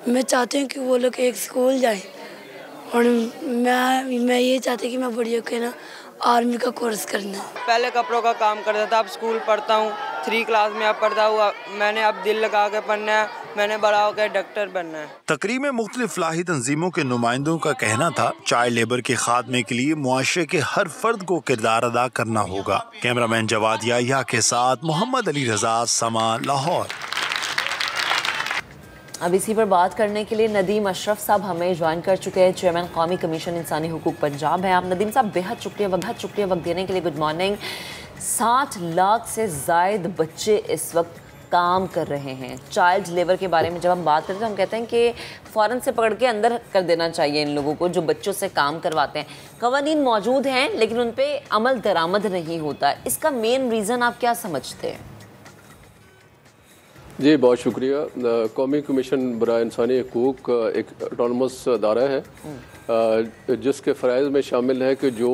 मैं चाहती हूँ कि वो लोग एक स्कूल जाए और मैं ये चाहती कि मैं बड़ी होकर ना आर्मी का कोर्स करना है। पहले कपड़ों का काम करता था, अब स्कूल पढ़ता हूँ, 3 क्लास में अब पढ़ता हूँ। मैंने अब दिल लगा के पढ़ना है, मैंने बड़ा होकर डॉक्टर बनना है। तकरीब में मुख्तलिफ फलाही तंजीमों के नुमाइंदों का कहना था चाइल्ड लेबर के खात्मे के लिए मुआशरे के हर फर्द को किरदार अदा करना होगा। कैमरामैन जवाद याहिया के साथ मोहम्मद अली रजा, समा, लाहौर। अब इसी पर बात करने के लिए नदीम अशरफ साहब हमें ज्वाइन कर चुके हैं। चेयरमैन कौमी कमीशन इंसानी हुकूक पंजाब है। आप नदीम साहब बेहद शुक्रिया वक्त देने के लिए। Good morning. 60 लाख से ज़ायद बच्चे इस वक्त काम कर रहे हैं। चाइल्ड लेबर के बारे में जब हम बात करते हैं तो हम कहते हैं कि फ़ौरन से पकड़ के अंदर कर देना चाहिए इन लोगों को जो बच्चों से काम करवाते हैं। क़वानीन मौजूद हैं लेकिन उन पर अमल दरामद नहीं होता। इसका मेन रीज़न आप क्या समझते हैं? जी बहुत शुक्रिया। कौमी कमीशन बराए इंसानी हकूक़ एक ऑटोनमस अदारा है जिसके फ़राइज़ में शामिल है कि जो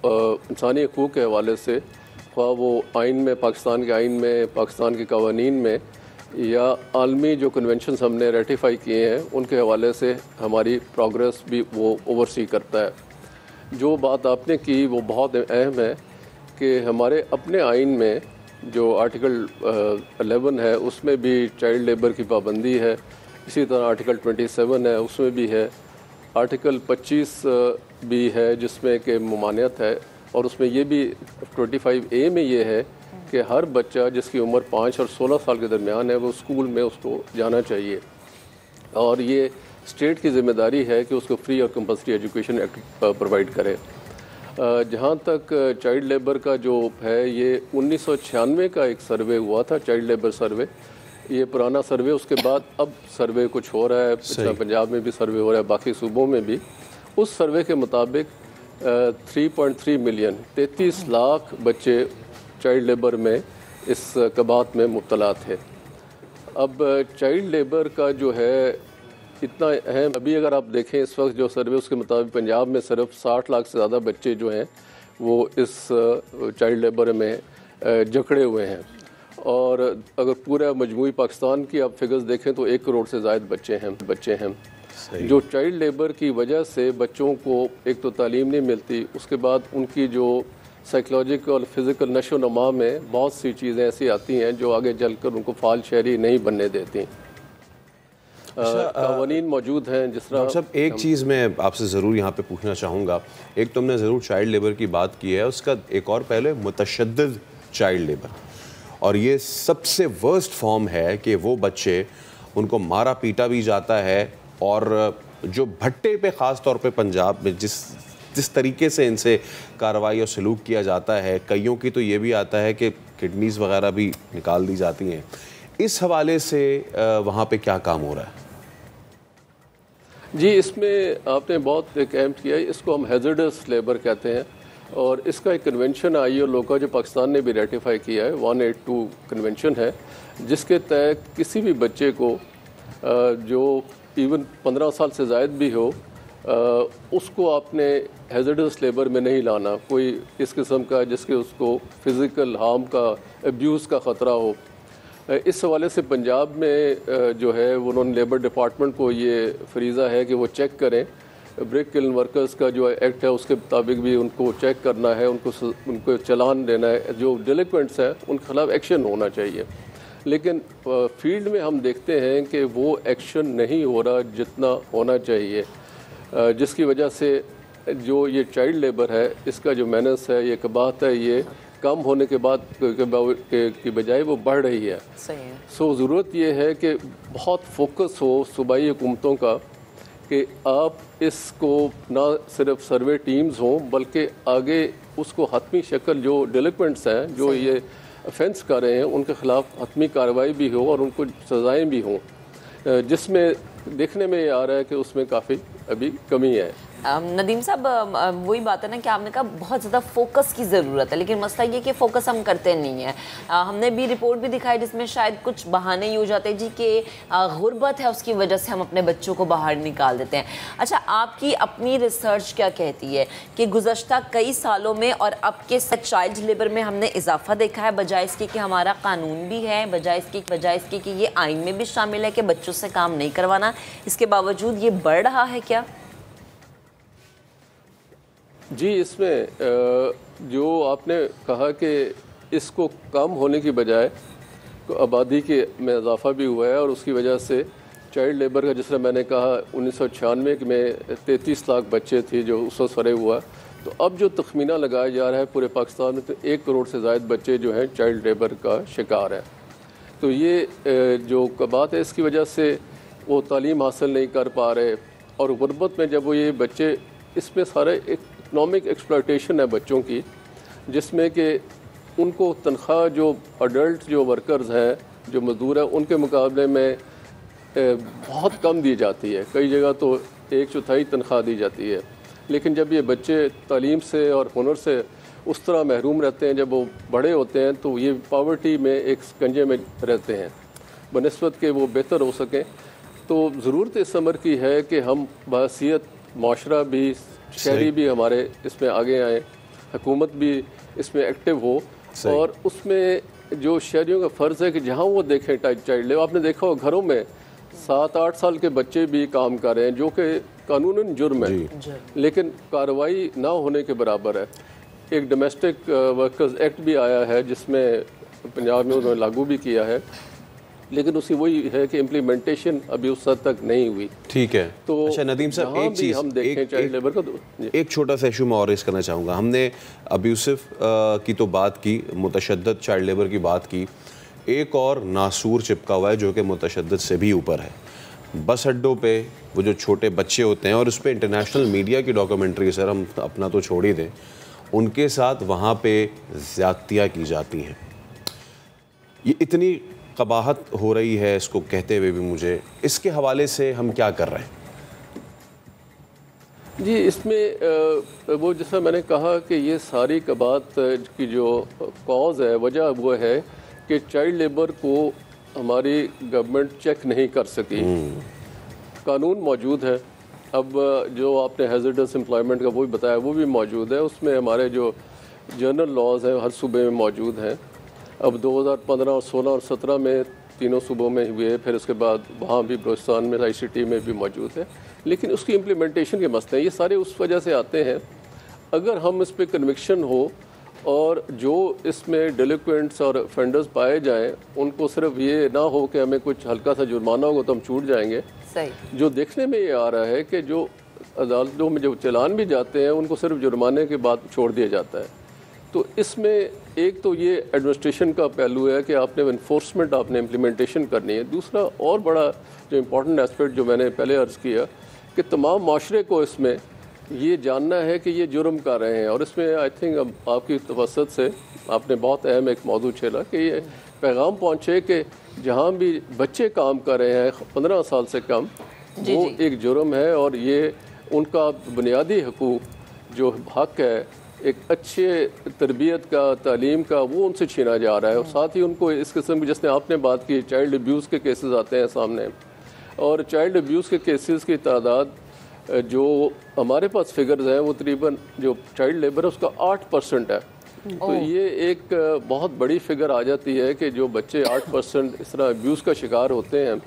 इंसानी हकूक़ के हवाले से ख्वाह वो आइन में, पाकिस्तान के आइन में, पाकिस्तान के क़वानीन में या आलमी जो कन्वेंशंस हमने रेटिफाई किए हैं उनके हवाले से हमारी प्रोग्रेस भी वो ओवरसी करता है। जो बात आपने की वो बहुत अहम है कि हमारे अपने आइन में जो आर्टिकल 11 है उसमें भी चाइल्ड लेबर की पाबंदी है। इसी तरह आर्टिकल 27 है उसमें भी है। आर्टिकल 25 भी है जिसमें कि ममानियत है और उसमें ये भी 25A में ये है कि हर बच्चा जिसकी उम्र 5 और 16 साल के दरमियान है वो स्कूल में उसको जाना चाहिए और ये स्टेट की ज़िम्मेदारी है कि उसको फ्री और कंपल्सरी एजुकेशन प्रोवाइड करे। जहाँ तक चाइल्ड लेबर का जो है ये 1996 का एक सर्वे हुआ था, चाइल्ड लेबर सर्वे। ये पुराना सर्वे, उसके बाद अब सर्वे कुछ हो रहा है, पंजाब में भी सर्वे हो रहा है, बाकी सूबों में भी। उस सर्वे के मुताबिक 3.3 मिलियन 33 लाख बच्चे चाइल्ड लेबर में इस कबात में मुब्तला थे। अब चाइल्ड लेबर का जो है इतना अहम, अभी अगर आप देखें इस वक्त जो सर्वे उसके मुताबिक पंजाब में सिर्फ 60 लाख से ज़्यादा बच्चे जो हैं वो इस चाइल्ड लेबर में जकड़े हुए हैं और अगर पूरा मजमूई पाकिस्तान की आप फिगर्स देखें तो 1 करोड़ से ज़ायद बच्चे हैं जो चाइल्ड लेबर की वजह से बच्चों को एक तो तालीम नहीं मिलती, उसके बाद उनकी जो साइकोलॉजिकल और फिज़िकल नशो नमा में बहुत सी चीज़ें ऐसी आती हैं जो आगे चलकर उनको फाल शहरी नहीं बनने देती। क़वानीन मौजूद हैं जिस तरह। सब एक चीज़ मैं आपसे ज़रूर यहाँ पे पूछना चाहूँगा, एक तुमने ज़रूर चाइल्ड लेबर की बात की है, उसका एक और पहले मुतशद्दिद चाइल्ड लेबर, और ये सबसे वर्स्ट फॉर्म है कि वो बच्चे उनको मारा पीटा भी जाता है और जो भट्टे पे ख़ास तौर पे पंजाब में जिस तरीके से इनसे कार्रवाई और सलूक किया जाता है, कईयों की तो ये भी आता है कि किडनीज़ वगैरह भी निकाल दी जाती हैं। इस हवाले से वहाँ पे क्या काम हो रहा है? जी इसमें आपने बहुत एक अहम किया है, इसको हम हैज़र्डस लेबर कहते हैं और इसका एक कन्वेंशन ILO का जो पाकिस्तान ने भी रेटिफाई किया है, 182 कन्वेंशन है, जिसके तहत किसी भी बच्चे को जो इवन 15 साल से ज़ायद भी हो उसको आपने हैज़र्डस लेबर में नहीं लाना, कोई इस किस्म का जिसके उसको फ़िज़िकल हार्म का, अब्यूज़ का ख़तरा हो। इस हवाले से पंजाब में जो है उन्होंने लेबर डिपार्टमेंट को ये फरीज़ा है कि वो चेक करें ब्रिक किल्न वर्कर्स का जो एक्ट है उसके मुताबिक भी उनको चेक करना है, उनको चालान देना है, जो डिलिक्वेंट्स हैं उनके खिलाफ एक्शन होना चाहिए। लेकिन फील्ड में हम देखते हैं कि वो एक्शन नहीं हो रहा जितना होना चाहिए, जिसकी वजह से जो ये चाइल्ड लेबर है इसका जो मेनेस है, ये कबाहत है, ये कम होने के बाद की बजाय वो बढ़ रही है। सही है। सो ज़रूरत ये है कि बहुत फोकस हो सूबाई हुकूमतों का कि आप इसको ना सिर्फ सर्वे टीम्स हों बल्कि आगे उसको हतमी शक्ल जो डिलिक्वेंट्स हैं जो ये ऑफेंस कर रहे हैं उनके ख़िलाफ़ हतमी कार्रवाई भी हो और उनको सज़ाएँ भी हों, जिसमें देखने में ये आ रहा है कि उसमें काफ़ी अभी कमी है। नदीम साहब, वही बात है ना कि आपने कहा बहुत ज़्यादा फोकस की ज़रूरत है, लेकिन मसला ये कि फ़ोकस हम करते नहीं हैं। हमने भी रिपोर्ट भी दिखाई जिसमें शायद कुछ बहाने ही हो जाते हैं जी कि गुर्बत है उसकी वजह से हम अपने बच्चों को बाहर निकाल देते हैं। अच्छा, आपकी अपनी रिसर्च क्या कहती है कि गुज़श्ता कई सालों में और अब के चाइल्ड लेबर में हमने इजाफा देखा है, बजाय इसके कि हमारा कानून भी है, बजाय इसके कि ये आइन में भी शामिल है कि बच्चों से काम नहीं करवाना, इसके बावजूद ये बढ़ रहा है क्या? जी, इसमें जो आपने कहा कि इसको कम होने की बजाय आबादी के में इजाफा भी हुआ है और उसकी वजह से चाइल्ड लेबर का, जिस तरह मैंने कहा 1996 में 33 लाख बच्चे थे जो उस वक्त फरे हुआ, तो अब जो तखमीना लगाया जा रहा है पूरे पाकिस्तान में तो 1 करोड़ से ज़ायद बच्चे जो हैं चाइल्ड लेबर का शिकार हैं। तो ये जो बात है इसकी वजह से वो तालीम हासिल नहीं कर पा रहे और गुर्बत में जब वो ये बच्चे, इसमें सारे इकनॉमिक एक्सप्लॉयटेशन है बच्चों की, जिसमें कि उनको तनख्वाह जो अडल्ट जो वर्कर्स हैं जो मज़दूर हैं उनके मुकाबले में बहुत कम दी जाती है, कई जगह तो 1/4 तनख्वाह दी जाती है। लेकिन जब ये बच्चे तालीम से और हुनर से उस तरह महरूम रहते हैं, जब वो बड़े होते हैं तो ये पावर्टी में एक स्कंजे में रहते हैं बनिस्बत के वो बेहतर हो सकें। तो ज़रूरत इस अमर की है कि हम बहसीयत माशरा भी, शहरी भी हमारे इसमें आगे आए, हुकूमत भी इसमें एक्टिव हो और उसमें जो शहरियों का फ़र्ज़ है कि जहाँ वो देखें चाइल्ड लेबर, आपने देखा हो घरों में 7-8 साल के बच्चे भी काम कर रहे हैं जो कि कानूनन जुर्म है लेकिन कार्रवाई ना होने के बराबर है। एक डोमेस्टिक वर्कर्स एक्ट भी आया है जिसमें पंजाब में उन्होंने लागू भी किया है, लेकिन उसकी वही है कि इम्प्लीमेंटेशन अभी उस हद तक नहीं हुई। ठीक है। तो अच्छा नदीम साहब, एक चीज़ हम देखें चाइल्ड लेबर का एक छोटा सा इशू मैं और रेस करना चाहूँगा। हमने अब्यूसिव की तो बात की, मुतशद्दद चाइल्ड लेबर की बात की, एक और नासूर चिपका हुआ है जो कि मुतशद्दद से भी ऊपर है। बस अड्डों पे वो जो छोटे बच्चे होते हैं और उस पर इंटरनेशनल मीडिया की डॉक्यूमेंट्री, सर हम अपना तो छोड़ ही दें, उनके साथ वहाँ पे ज़्यादतियाँ की जाती हैं। ये इतनी कबाहत हो रही है इसको कहते हुए भी मुझे, इसके हवाले से हम क्या कर रहे हैं? जी, इसमें वो जैसा मैंने कहा कि ये सारी कबाहत की जो कॉज है, वजह वो है कि चाइल्ड लेबर को हमारी गवर्नमेंट चेक नहीं कर सकी। कानून मौजूद है, अब जो आपने हैज़र्डस एम्प्लॉयमेंट का वो भी बताया वो भी मौजूद है, उसमें हमारे जो जनरल लॉज हैं हर सूबे में मौजूद हैं। अब 2015 और 16 और 17 में तीनों सूबों में हुए, फिर उसके बाद वहाँ भी बलूचिस्तान में ICT में भी मौजूद है, लेकिन उसकी इम्प्लीमेंटेशन के मसले हैं। ये सारे उस वजह से आते हैं, अगर हम इस पर कन्विक्शन हो और जो इसमें डिलिक्वेंट्स और ऑफेंडर्स पाए जाएं उनको सिर्फ ये ना हो कि हमें कुछ हल्का सा जुर्माना होगा तो हम छूट जाएंगे। सही। जो देखने में ये आ रहा है कि जो अदालतों में जो चालान भी जाते हैं उनको सिर्फ जुर्माने के बाद छोड़ दिया जाता है। तो इसमें एक तो ये एडमिनिस्ट्रेशन का पहलू है कि आपने इन्फोर्समेंट, आपने इम्प्लीमेंटेशन करनी है। दूसरा और बड़ा जो इम्पोर्टेंट एस्पेक्ट जो मैंने पहले अर्ज़ किया कि तमाम माशरे को इसमें ये जानना है कि ये जुर्म कर रहे हैं, और इसमें आई थिंक अब आपकी तवसत से आपने बहुत अहम एक मौजू छेड़ा कि ये पैगाम पहुँचे कि जहाँ भी बच्चे काम कर रहे हैं 15 साल से कम, वो एक जुर्म है और ये उनका बुनियादी हकूक़ जो हक़ है एक अच्छे तरबियत का, तालीम का, वो उनसे छीना जा रहा है। और साथ ही उनको इस किस्म की, जिसने आपने बात की, चाइल्ड अब्यूज़ के केसेस आते हैं सामने, और चाइल्ड अब्यूज़ के केसेस की तादाद जो हमारे पास फिगर्स हैं वो तकरीबन जो चाइल्ड लेबर है उसका 8% है। तो ये एक बहुत बड़ी फिगर आ जाती है कि जो बच्चे 8% इस तरह अब्यूज़ का शिकार होते हैं,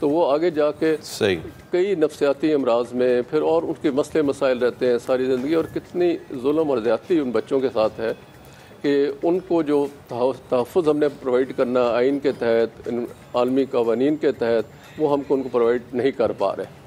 तो वो आगे जाके सही कई नफ्सियाती अमराज में फिर और उनके मसले मसाइल रहते हैं सारी ज़िंदगी। और कितनी जुल्म और ज़्यादती उन बच्चों के साथ है कि उनको जो तहफ़्फ़ुज़ हमने प्रोवाइड करना आइन के तहत, आलमी क़वानीन के तहत, वो हमको उनको प्रोवाइड नहीं कर पा रहे।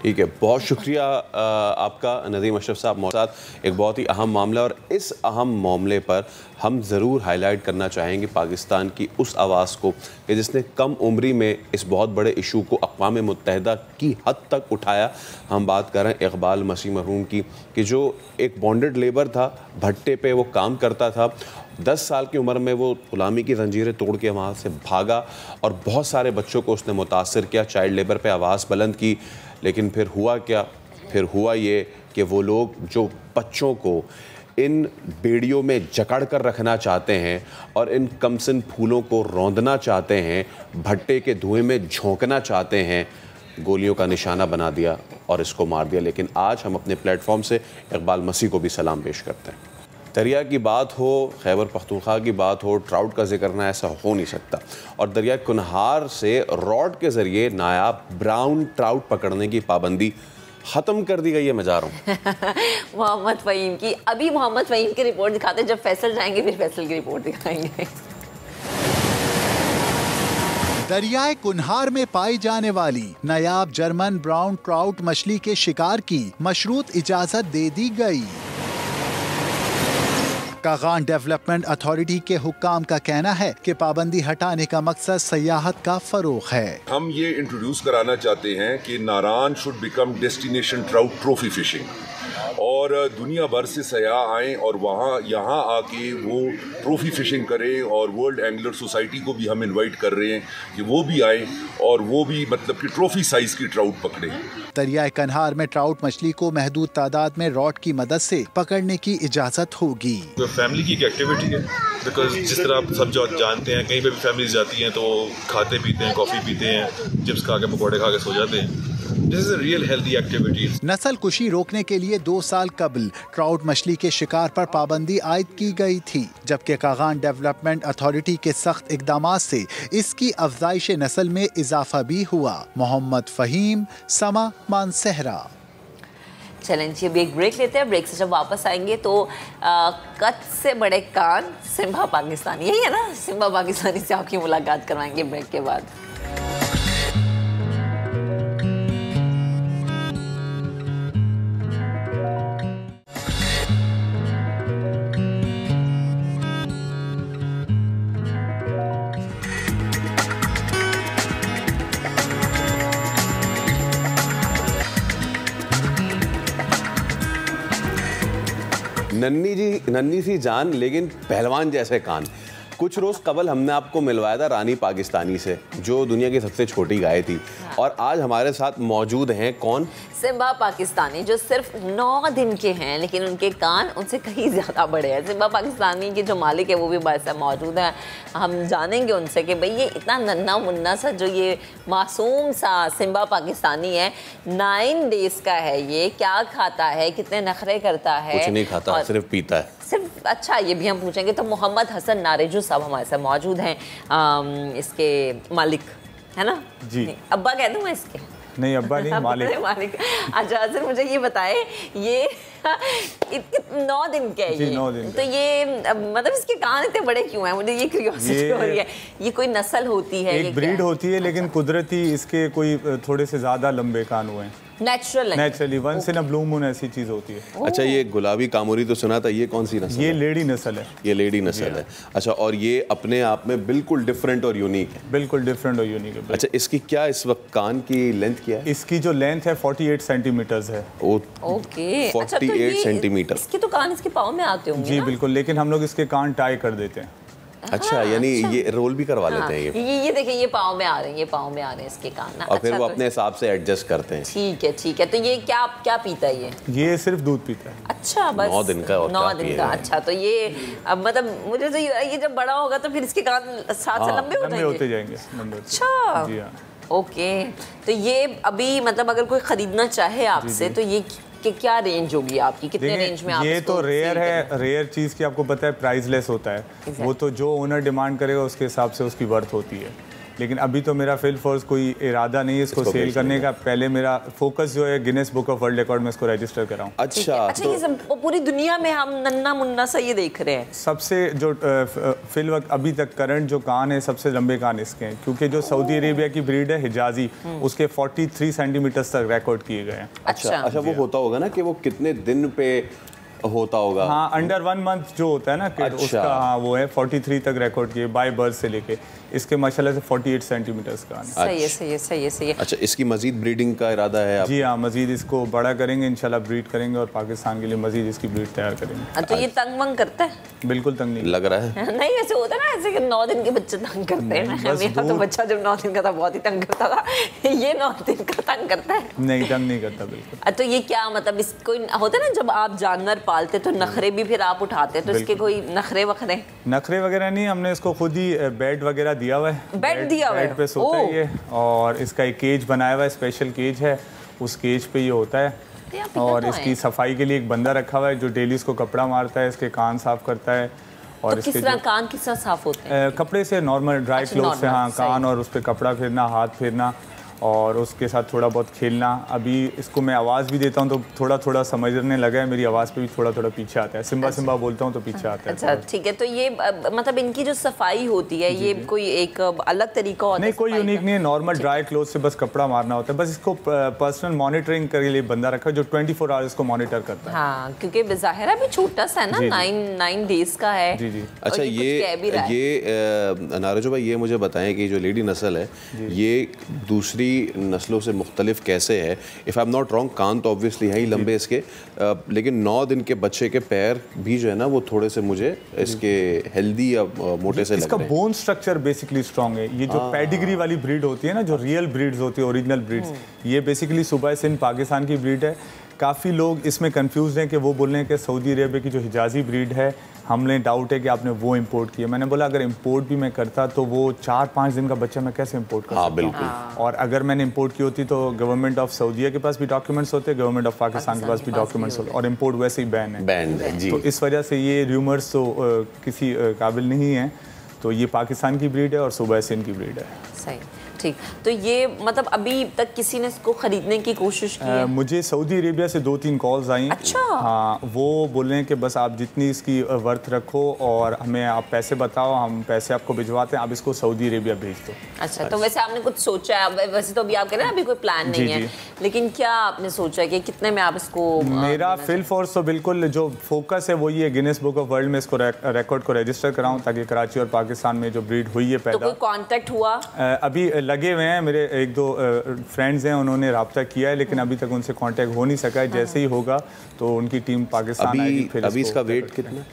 ठीक है, बहुत शुक्रिया आपका नदीम अशरफ साहब। हमारे साथ एक बहुत ही अहम मामला, और इस अहम मामले पर हम ज़रूर हाईलाइट करना चाहेंगे पाकिस्तान की उस आवाज़ को कि जिसने कम उम्री में इस बहुत बड़े इशू को अक़वाम मुत्तहिदा की हद तक उठाया। हम बात कर रहे हैं इकबाल मसीह मरहूम की, कि जो एक बॉन्डेड लेबर था, भट्टे पे वो काम करता था। 10 साल की उम्र में वो ग़ुलामी की जंजीरें तोड़ के वहाँ से भागा और बहुत सारे बच्चों को उसने मुतासर किया, चाइल्ड लेबर पे आवाज़ बुलंद की। लेकिन फिर हुआ क्या? फिर हुआ ये कि वो लोग जो बच्चों को इन बेड़ियों में जकड़ कर रखना चाहते हैं और इन कमसिन फूलों को रौंदना चाहते हैं, भट्टे के धुएं में झोंकना चाहते हैं, गोलियों का निशाना बना दिया और इसको मार दिया। लेकिन आज हम अपने प्लेटफॉर्म से इकबाल मसीह को भी सलाम पेश करते हैं। दरिया की बात हो, खैबर पख्तूनख्वा की बात हो, ट्राउट का जिक्र ना, ऐसा हो नहीं सकता। और दरिया कुन्हार से रॉड के ज़रिए नायाब ब्राउन ट्राउट पकड़ने की पाबंदी ख़त्म कर दी गई है। मैं जा रहा हूँ मोहम्मद फ़हीम की। अभी मोहम्मद फ़हीम की रिपोर्ट दिखाते हैं, जब फैसल जाएंगे फिर फैसल की रिपोर्ट दिखाएंगे। दरियाए कुन्हार में पाई जाने वाली नायाब जर्मन ब्राउन ट्राउट मछली के शिकार की मशरूत इजाज़त दे दी गई। कागान डेवलपमेंट अथॉरिटी के हुक्काम का कहना है कि पाबंदी हटाने का मकसद सयाहत का फरोग है। हम ये इंट्रोड्यूस कराना चाहते हैं कि Naran should become destination trout trophy fishing, और दुनिया भर से सयाह आएँ और वहाँ यहाँ आके वो ट्रॉफी फिशिंग करें। और वर्ल्ड एंगलर सोसाइटी को भी हम इनवाइट कर रहे हैं कि वो भी आएँ और वो भी मतलब कि ट्रॉफी साइज़ की ट्राउट पकड़ें। दरियाए कन्हार में ट्राउट मछली को महदूद तादाद में रॉड की मदद से पकड़ने की इजाज़त होगी। तो फैमिली की एक एक्टिविटी है, बिकॉज जिस तरह आप सब जो जानते हैं, कहीं पे भी फैमिलीज जाती हैं तो खाते पीते हैं, कॉफ़ी पीते हैं, चिप्स खा के पकौड़े खा के सो जाते हैं। This is a real healthy activity. नस्ल कुशी रोकने के लिए 2 साल कबल ट्राउट मछली के शिकार पर पाबंदी आयद की गई थी, जबकि कागान डेवलपमेंट अथॉरिटी के सख्त इकदामात से इसकी अफजाइश नस्ल में इजाफा भी हुआ। मोहम्मद फ़हीम, समा मानसहरा। चलें जी, अभी एक ब्रेक लेते हैं। ब्रेक से जब वापस आएंगे तो कद से बड़े कान सिम्बा पाकिस्तानी, यही है ना, सिम्बा पाकिस्तानी से आपकी मुलाकात करवाएंगे ब्रेक के बाद। नन्ही सी जान लेकिन पहलवान जैसे कान। कुछ रोज़ कबल हमने आपको मिलवाया था रानी पाकिस्तानी से, जो दुनिया की सबसे छोटी गाय थी। और आज हमारे साथ मौजूद हैं कौन? सिम्बा पाकिस्तानी, जो सिर्फ 9 दिन के हैं लेकिन उनके कान उनसे कहीं ज़्यादा बड़े हैं। सिम्बा पाकिस्तानी के जो मालिक है वो भी हमारे साथ मौजूद हैं। हम जानेंगे उनसे कि भाई ये इतना नन्ना मुन्ना सा जो ये मासूम सा सिम्बा पाकिस्तानी है, 9 डेज़ का है, ये क्या खाता है, कितने नखरे करता है? कुछ नहीं खाता, सिर्फ पीता है सिर्फ। अच्छा, ये भी हम पूछेंगे। तो मोहम्मद हसन नारेजू साहब हमारे साथ मौजूद हैं, इसके मालिक है ना जी। अब्बा कह दूँ मैं इसके? नहीं अब्बा नहीं, मालिक। अच्छा सर, मुझे ये बताएं, ये 9 दिन के है ये, 9 दिन तो ये मतलब इसके कान इतने बड़े क्यों हैं? मुझे ये क्यूरियोसिटी हो रही है। ये कोई नस्ल होती है? एक ब्रीड होती है, लेकिन कुदरती इसके कोई थोड़े से ज्यादा लंबे कान हुए हैं। Naturally once in a blue moon ऐसी चीज होती है। अच्छा, ये गुलाबी कामोरी तो सुना था, ये कौन सी नस्ल? ये लेडी नस्ल है। ये लेडी नस्ल है। अच्छा, और ये अपने आप में बिल्कुल डिफरेंट और यूनिक है। बिल्कुल डिफरेंट और यूनिक है। अच्छा, इसकी क्या इस वक्त कान की लेंथ क्या है? इसकी जो लेंथ है 48 सेंटीमीटर्स है। Okay, 48 centimetre. इसके तो कान इसके पाँव में आते होंगे जी बिल्कुल, लेकिन हम लोग इसके कान टाई कर देते हैं। अच्छा, यानी ये रोल भी करवा लेते हैं ये देखिए, ये पाँव में आ रहे हैं, ये पाँव में आ रहे हैं इसके कान। और फिर वो अपने हिसाब से एडजस्ट करते हैं। ठीक है ठीक है। तो ये क्या पीता है ये सिर्फ दूध पीता है। अच्छा, बस 9 दिन का। और 9 दिन का। अच्छा, तो ये अब मतलब मुझे तो ये जब बड़ा होगा तो फिर इसके कान साथ से लंबे होते जाएंगे। अच्छा, ओके। तो ये अभी मतलब अगर कोई खरीदना चाहे आपसे तो ये कि क्या रेंज होगी आपकी, कितने रेंज में आप? ये तो रेयर है, रेयर चीज़ की आपको पता है प्राइसलेस होता है। वो तो जो ओनर डिमांड करेगा उसके हिसाब से उसकी वर्थ होती है। लेकिन अभी तो मेरा फिल फोर्स कोई इरादा नहीं है इसको सेल करने का। पहले मेरा फोकस जो है Guinness book of world record में इसको रजिस्टर कराऊं। अच्छा, तो ये सब पूरी दुनिया में हम नन्ना मुन्ना सा ये देख रहे हैं। सबसे जो फिल वक्त अभी तक करंट जो कान है सबसे लंबे कान इसके हैं, क्योंकि जो सऊदी अरेबिया की ब्रीड है हिजाजी, उसके 43 सेंटीमीटर तक रिकॉर्ड किए गए हैं। अच्छा, वो होता होगा ना कि वो कितने दिन पे होता होगा? हाँ, अंडर 1 मंथ जो होता है ना किड, उसका हाँ वो है 43 तक रिकॉर्ड किए बाय बर्थ से लेके। इसके माशाल्लाह से 48 सेंटीमीटर का। सही है, सही है, सही है, सही है। अच्छा, इसकी मजीद ब्रीडिंग का इरादा है आप? जी हाँ, मजीद इसको बड़ा करेंगे इंशाल्लाह, ब्रीड करेंगे और पाकिस्तान के लिए मजीद इसकी ब्रीड तैयार करेंगे। तो ये तंग वंग करता है? बिल्कुल तंग नहीं लग रहा है। नहीं, ऐसे होता है ना, ऐसे कि 9 दिन के बच्चे तंग करते हैं। मेरा तो बच्चा जब 9 दिन का था बहुत ही तंग करता था। ये 9 दिन का तंग करता है? नहीं, तंग नहीं करता बिल्कुल। तो ये क्या मतलब, इसको होता है ना जब आप जानवर पालते तो नखरे भी फिर आप उठाते हैं, तो इसके कोई नखरे वखरे? नखरे वगैरह नहीं, हमने इसको खुद ही बेड वगैरह दिया हुआ है। बेड पे सोता है ये, और इसका एक केज बनाया हुआ है, स्पेशल केज है, उस केज पे ये होता है। और इसकी सफाई के लिए एक बंदा रखा हुआ है जो डेली इसको कपड़ा मारता है, इसके कान साफ करता है। और तो किस तरह कान किस तरह साफ होते हैं? कपड़े से, नॉर्मल ड्राई क्लोथ से। हाँ, कान और उस पर कपड़ा फेरना, हाथ फेरना और उसके साथ थोड़ा बहुत खेलना। अभी इसको मैं आवाज़ भी देता हूँ तो थोड़ा थोड़ा समझने लगा है, मेरी आवाज़ पे भी थोड़ा थोड़ा पीछे आता है। सिम्बा सिम्बा बोलता हूँ तो पीछे आता है। अच्छा, ठीक है। तो ये मतलब इनकी जो सफाई होती है, ये कोई एक अलग तरीका होता है? नहीं, कोई यूनिक नहीं है, नॉर्मल ड्राई क्लोथ से बस कपड़ा मारना होता है। बस इसको पर्सनल मॉनिटरिंग के लिए बंदा रखा है जो 24 आवर्स को मॉनिटर करता है। हाँ, क्योंकि ज़ाहिर है भी छोटा सा है ना, 9 डेज का है। जी जी। अच्छा, ये नाराजो भाई ये मुझे बताएं कि जो लेडी नस्ल है ये दूसरी नस्लों से मुख्तलिफ कैसे है? If I am not wrong, कान तो ऑब्वियसली है ही लंबे इसके, लेकिन 9 दिन के बच्चे के पैर भी जो है ना वो थोड़े से मुझे इसके हेल्दी या मोटे से लग रहे हैं। इसका बोन स्ट्रक्चर बेसिकली स्ट्रॉन्ग है। ये जो पेडिग्री वाली ब्रीड होती है ना, जो रियल ब्रीड्स होती है, ओरिजिनल ब्रीड्स, ये बेसिकली सूबा सिंध पाकिस्तान की ब्रीड है। काफ़ी लोग इसमें कंफ्यूज हैं कि वो बोल रहे हैं कि सऊदी अरेबिया की जो हिजाजी ब्रीड है, हमने डाउट है कि आपने वो इंपोर्ट किया। मैंने बोला अगर इंपोर्ट भी मैं करता तो वो 4-5 दिन का बच्चा मैं कैसे इंपोर्ट कर सकता? हाँ, बिल्कुल। और अगर मैंने इंपोर्ट की होती तो गवर्नमेंट ऑफ सऊदीया के पास भी डॉक्यूमेंट्स होते, गवर्नमेंट ऑफ पाकिस्तान के पास भी डॉक्यूमेंट्स होते, और इंपोर्ट वैसे ही बैन है जी। तो इस वजह से ये र्यूमर्स तो किसी काबिल नहीं है। तो ये पाकिस्तान की ब्रीड है और सूबा सिंध की ब्रीड है। सही, ठीक। तो ये मतलब अभी तक किसी ने इसको खरीदने की कोशिश की है? मुझे सऊदी अरेबिया से 2-3 कॉल्स आई। अच्छा। हाँ, वो बोल रहे हैं कि बस आप जितनी इसकी वर्थ रखो और हमें आप पैसे बताओ, हम पैसे आपको भिजवाते हैं, आप इसको सऊदी अरेबिया भेज दो। अच्छा, तो वैसे आपने कुछ सोचा है? वैसे तो अभी आप कह रहे हैं अभी कोई प्लान नहीं है, लेकिन क्या आपने सोचा है कि कितने में आप इसको? मेरा फिल फोर्स तो बिल्कुल जो फोकस है वो ये गिनेस बुक ऑफ वर्ल्ड में इसको रिकॉर्ड को रजिस्टर कराऊं, ताकि कराची और पाकिस्तान में जो ब्रीड हुई है पैदा। तो कोई कांटेक्ट हुआ? अभी लगे हुए हैं, मेरे 1-2 फ्रेंड्स हैं, उन्होंने रब्ता किया है, लेकिन अभी तक उनसे कांटेक्ट हो नहीं सका है। जैसे ही होगा तो उनकी टीम पाकिस्तान आएगी। अभी इसका वेट कितना?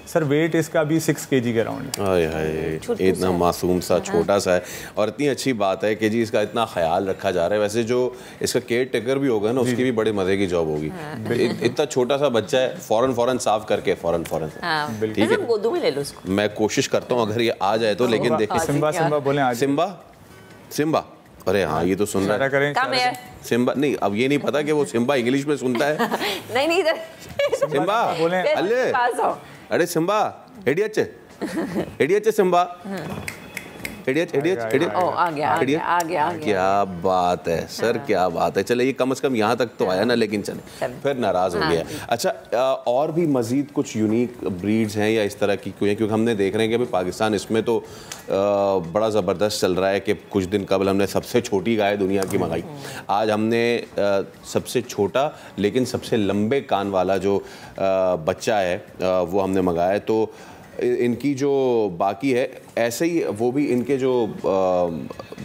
सर, वेट इसका अभी 6 kg के अराउंड है। इतना मासूम सा छोटा सा है और इतनी अच्छी बात है कि जी इसका इतना ख्याल रखा जा रहा है। वैसे जो इसका केयर टेकर भी होगा ना, उसकी भी बड़े मजे की जॉब होगी। इतना छोटा सा बच्चा है, फौरन साफ करके फौरन ठीक है, गोदू में ले लो उसको। मैं कोशिश करता हूँ अगर ये आ जाए तो, लेकिन देखिए सिम्बा बोले आज। सिम्बा, अरे हाँ, ये तो सुन रहा है। सिम्बा नहीं, अब ये नहीं पता कि वो सिम्बा इंग्लिश में सुनता है। नहीं इधर सिम्बा बोले, अरे सिम्बा एडियच सिम्बा आ गया। क्या बात है सर, क्या बात है। चले, ये कम से कम यहाँ तक तो आया ना, लेकिन चले फिर नाराज हो गया। अच्छा, और भी मजीद कुछ यूनिक ब्रीड्स हैं या इस तरह की क्यों? क्योंकि हमने देख रहे हैं कि अभी पाकिस्तान इसमें तो बड़ा ज़बरदस्त चल रहा है कि कुछ दिन कबल हमने सबसे छोटी गाय दुनिया की मंगाई, आज हमने सबसे छोटा लेकिन सबसे लंबे कान वाला जो बच्चा है वो हमने मंगाया है। तो इनकी जो बाकी है ऐसे ही वो भी इनके जो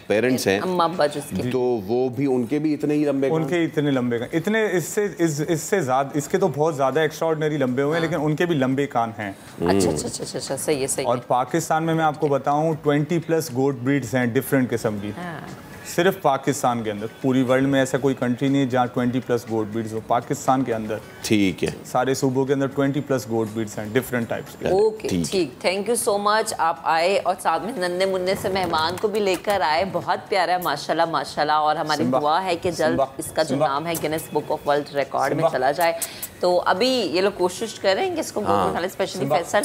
पेरेंट्स हैं, अम्मा अब्बा जिसके, तो वो भी उनके भी इतने ही लंबे, उनके इतने लंबे कान, इतने इससे ज़्यादा, इसके तो बहुत ज़्यादा एक्स्ट्राऑर्डिनरी लंबे हुए हैं, लेकिन उनके भी लंबे कान हैं। अच्छा, सही है। और पाकिस्तान में मैं आपको बताऊं 20+ गोट ब्रीड्स हैं डिफरेंट किस्म की, सिर्फ पाकिस्तान के अंदर। पूरी वर्ल्ड में ऐसा कोई कंट्री नहीं है जहाँ 20+ गोट ब्रीड्स हो। पाकिस्तान के अंदर, ठीक है, सारे सूबों के अंदर 20+ गोट ब्रीड्स हैं डिफरेंट टाइप्स के। ओके, ठीक, थैंक यू सो मच। आप आए और साथ में नन्हे मुन्ने से मेहमान को भी लेकर आए, बहुत प्यारा है माशाल्लाह। और हमारी दुआ है कि जल्द इसका जो नाम है Guinness book of world record में चला जाए। तो अभी ये लोग कोशिश करेंगे इसको, स्पेशली फैसल